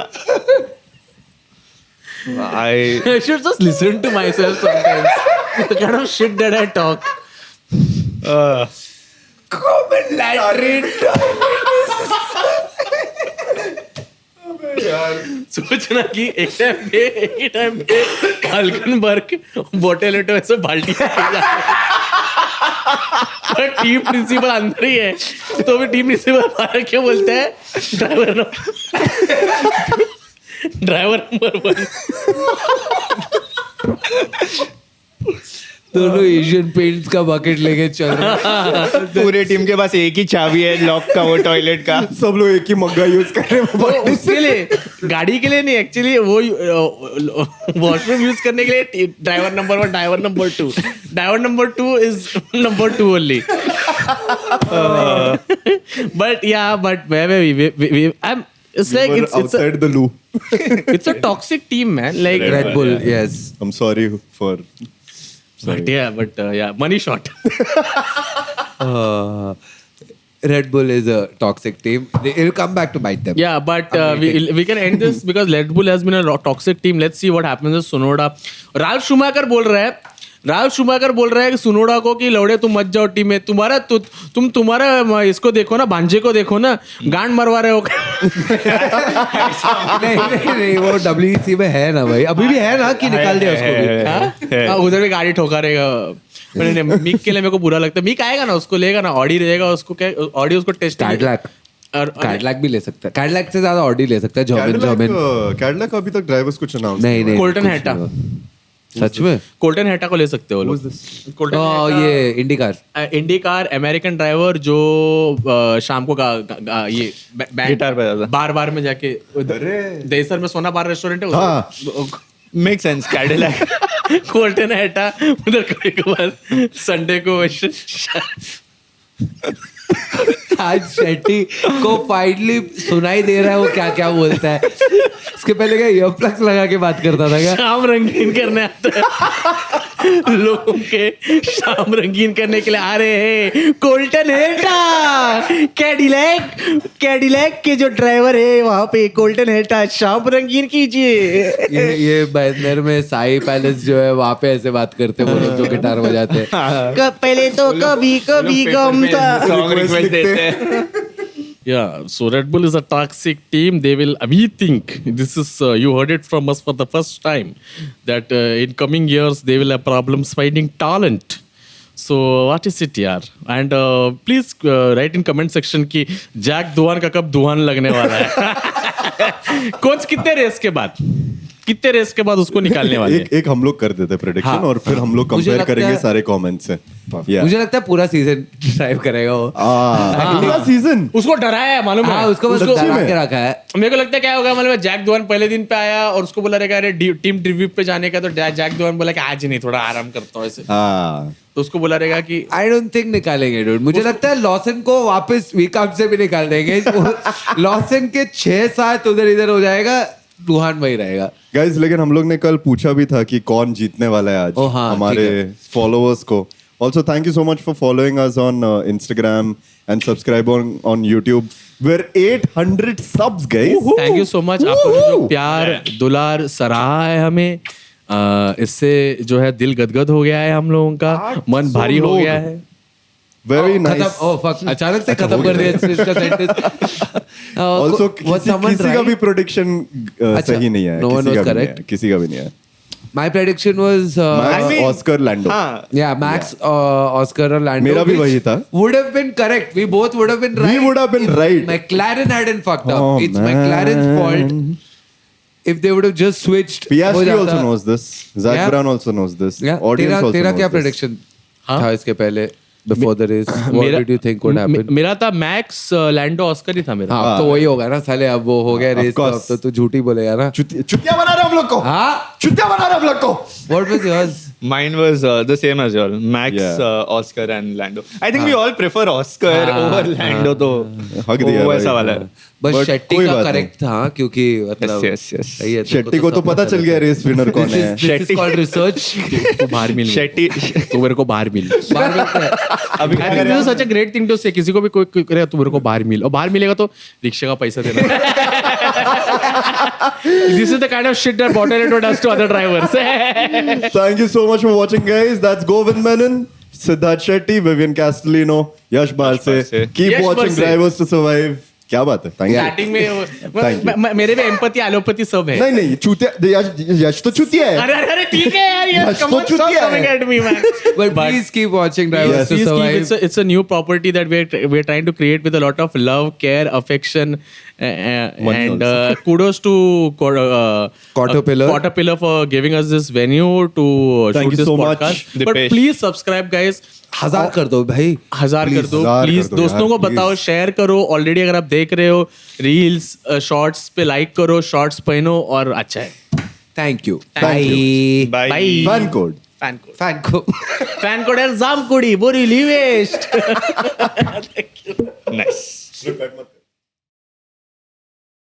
भाई I should just listen to myself sometimes. The kind of shit that I talk. Common latrine. सोचना कि एक टाइम पे हल्कनबर्ग बोटेलेटो ऐसे बाल्टी टीम प्रिंसिपल अंदर ही है, तो भी टीम प्रिंसिपल बाहर क्यों बोलता है ड्राइवर नंबर 1। दोनों एशियन पेंट्स का बकेट लेके चल रहे हैं। पूरे टीम के पास एक ही चाबी है लॉक का, वो टॉयलेट का। सब लोग एक ही मग्गा यूज कर रहे हैं। उसके लिए गाड़ी के लिए नहीं, एक्चुअली वो वॉशरूम यूज करने के लिए driver number 1, driver number 2, driver number 2 is number 2 only. But yeah, but it's like We were outside the loop. it's a toxic team, man. Like Red Bull, yes. I'm sorry for. but yeah, money shot. Red Bull is a toxic team. It'll come back to bite them. Yeah, but we can end this because Red Bull has been a toxic team. Let's see what happens with Tsunoda. Ralf Schumacher बोल रहा है कि सुनोडा को कि लौड़े तुम मत जाओ team में, तुम्हारा इसको देखो ना, भांजे को देखो ना, गांड मरवा रहे हो। नहीं, वो WEC में है ना भाई, अभी भी है ना कि निकाल दिया उसको भी। हाँ, उधर भी गाड़ी ठोका रहेगा। मीक के लिए मेरे को बुरा लगता है। मीक आएगा ना, उसको लेगा ना, ऑडी रहेगा, उसको क्या ऑडी उसको टेस्ट कैडलैक भी ले सकता है, कैडलैक से ज्यादा ऑडी ले सकता है। कैडलैक अभी तक ड्राइवर्स कुछ अनाउंस नहीं, कोल्टन हेटा, सच में कोल्टन हेटा को ले सकते हो लोग। ये इंडी कार अमेरिकन ड्राइवर जो शाम को ये गिटार बजाता, बार में जाके देसर में सोना बार रेस्टोरेंट है, मेक सेंस। कैडिलैक कोल्टन हेटा उधर कभी संडे को आज शेट्टी को फाइनली सुनाई दे रहा है वो क्या क्या बोलता है। इसके पहले क्या ईयर प्लग्स लगा के बात करता था क्या? शाम रंगीन करने आता है लोगों के, शाम रंगीन करने के लिए आ रहे हैं। कोल्टन हेटा कैडिलैक के जो ड्राइवर है वहां पे, कोल्टन हेटा शाम रंगीन कीजिए। ये बैंडर में साई पैलेस जो है वहां पे ऐसे बात करते हैं वो लोग जो गिटार बजाते हैं। पहले तो कभी गम था। सॉन्ग रिक्वेस्ट देते हैं। Yeah, so Red Bull is a toxic team. We think this is you heard it from us for the first time that in coming years they will have problems finding talent. So what is it, yaar? And please write in comment section कि Jack दुहान का कब दुहान लगने वाला है। Coach कितने race के बाद उसको निकालने वाले हैं? एक हम लोग कर देते प्रेडिक्शन हाँ। और फिर हम लोग मुझे कंपेयर लगता करेंगे है- सारे कमेंट्स से। मुझे लगता है पूरा सीजन ड्राइव करेगा वो। पूरा सीजन उसको डराया है, मालूम है? हाँ, उसको बस सच्ची डरा में? के रखा है। मेरे को लगता है क्या होगा, मतलब जैक दुहान पहले दिन पे आया और उसको बोला रहेगा अरे टीम ट्रिब्यूट पे जाने का, तो जैक दुहान बोला कि आज नहीं, थोड़ा आराम करता हूँ ऐसे, हाँ तो उसको बोला रहेगा कि आई डोंट थिंक निकालेंगे डूड। मुझे लगता है लॉसन को वापस वीकआउट से भी निकाल देंगे। लॉसन के 6-7 उधर इधर हो जाएगा, दुहान वही रहेगा। गाइस, लेकिन हम लोग ने कल पूछा भी था कि कौन जीतने वाला है आज ओ हाँ, हमारे फॉलोअर्स को। Also thank you so much for following us on Instagram and subscribe on YouTube. We're 800 subs, guys. Thank you so much, आपने जो प्यार दुलार सराहा है हमें, इससे जो है दिल गदगद हो गया है हम लोगों का, मन भारी हो गया है। Very nice. अचानक से खत्म कर दिया इसका सेंटेंस। Also किसी का भी प्रेडिक्शन सही नहीं है, No one was correct. किसी का भी नहीं है। My prediction was Max Oscar Lando. Max Oscar और Lando. मेरा भी वही था। Would have been correct. We both would have been right. We would have been right. McLaren hadn't fucked up. Oh, It's man. McLaren's fault. If they would have just switched. हो Piastri जाता- also knows this. Zach Yeah. Brown also knows this. Yeah. Audience also तेरा knows क्या this. prediction था इसके पहले? Before the race, what did you think would happen? मेरा था max लैंडो Oscar ही था मेरा। हाँ, तो वही होगा ना साले, अब वो हो गया रेस, course. तो तू झूठी बोलेगा ना। चुतिया बना रहे हम लोग को। हाँ, चुतिया बना रहे हम लोग को। what was yours? Mine was the same as yours. Max, Yeah. Oscar and Lando. I think we all prefer Oscar over Lando, तो हक दिया वो भाई। ऐसा वाला है। बस But शेट्टी कोई का बात करेक्ट था क्योंकि मतलब Yes, yes. सही है, शेट्टी को तो पता चल गया रेस विनर कौन है। This is called research. तू बाहर मिल, शेट्टी तू मेरे को बाहर मिल। बार मिलते हैं। अभी क्या कर रहे हो? सच अ ग्रेट थिंग टू से, किसी को भी कोई करेगा तू मेरे को बाहर मिल, और बाहर मिलेगा तो रिक्शे का पैसा देना। This is the kind of shit that Bortoleto does to other drivers. Thank you so much for watching, guys. That's Govind Menon, Siddharth Shetty, Vivian Castellino, Yash Balse. Balse. Keep Yash watching Balse. Drivers to Survive. क्या बात है thank you starting Thank you. में मेरे में empathy allopathy सब है. नहीं नहीं चूतिया यश तो चूतिया है अरे ठीक है यार, ये यश come तो on, stop चूतिया है. coming at me, man. But please keep watching Drivers to Please keep, Survive. it's a new property that we're trying to create with a lot of love, care, affection, and kudos to Caterpillar for giving us this venue to Thank shoot you this so much, podcast. But Dipesh. please subscribe, guys. 1000 कर दो भाई. 1000 कर दो हजार please. कर दो दोस्तों यार, को बताओ, please. शेयर करो. ऑलरेडी अगर आप देख रहे हो रील्स शॉर्ट्स पे लाइक करो, शॉर्ट्स पहनो और अच्छा है. Thank you. Thank you. Bye. Bye. Fan code fan code Fan को. फॅन कोड जाम कोडी बोरिली वेस्ट. Nice.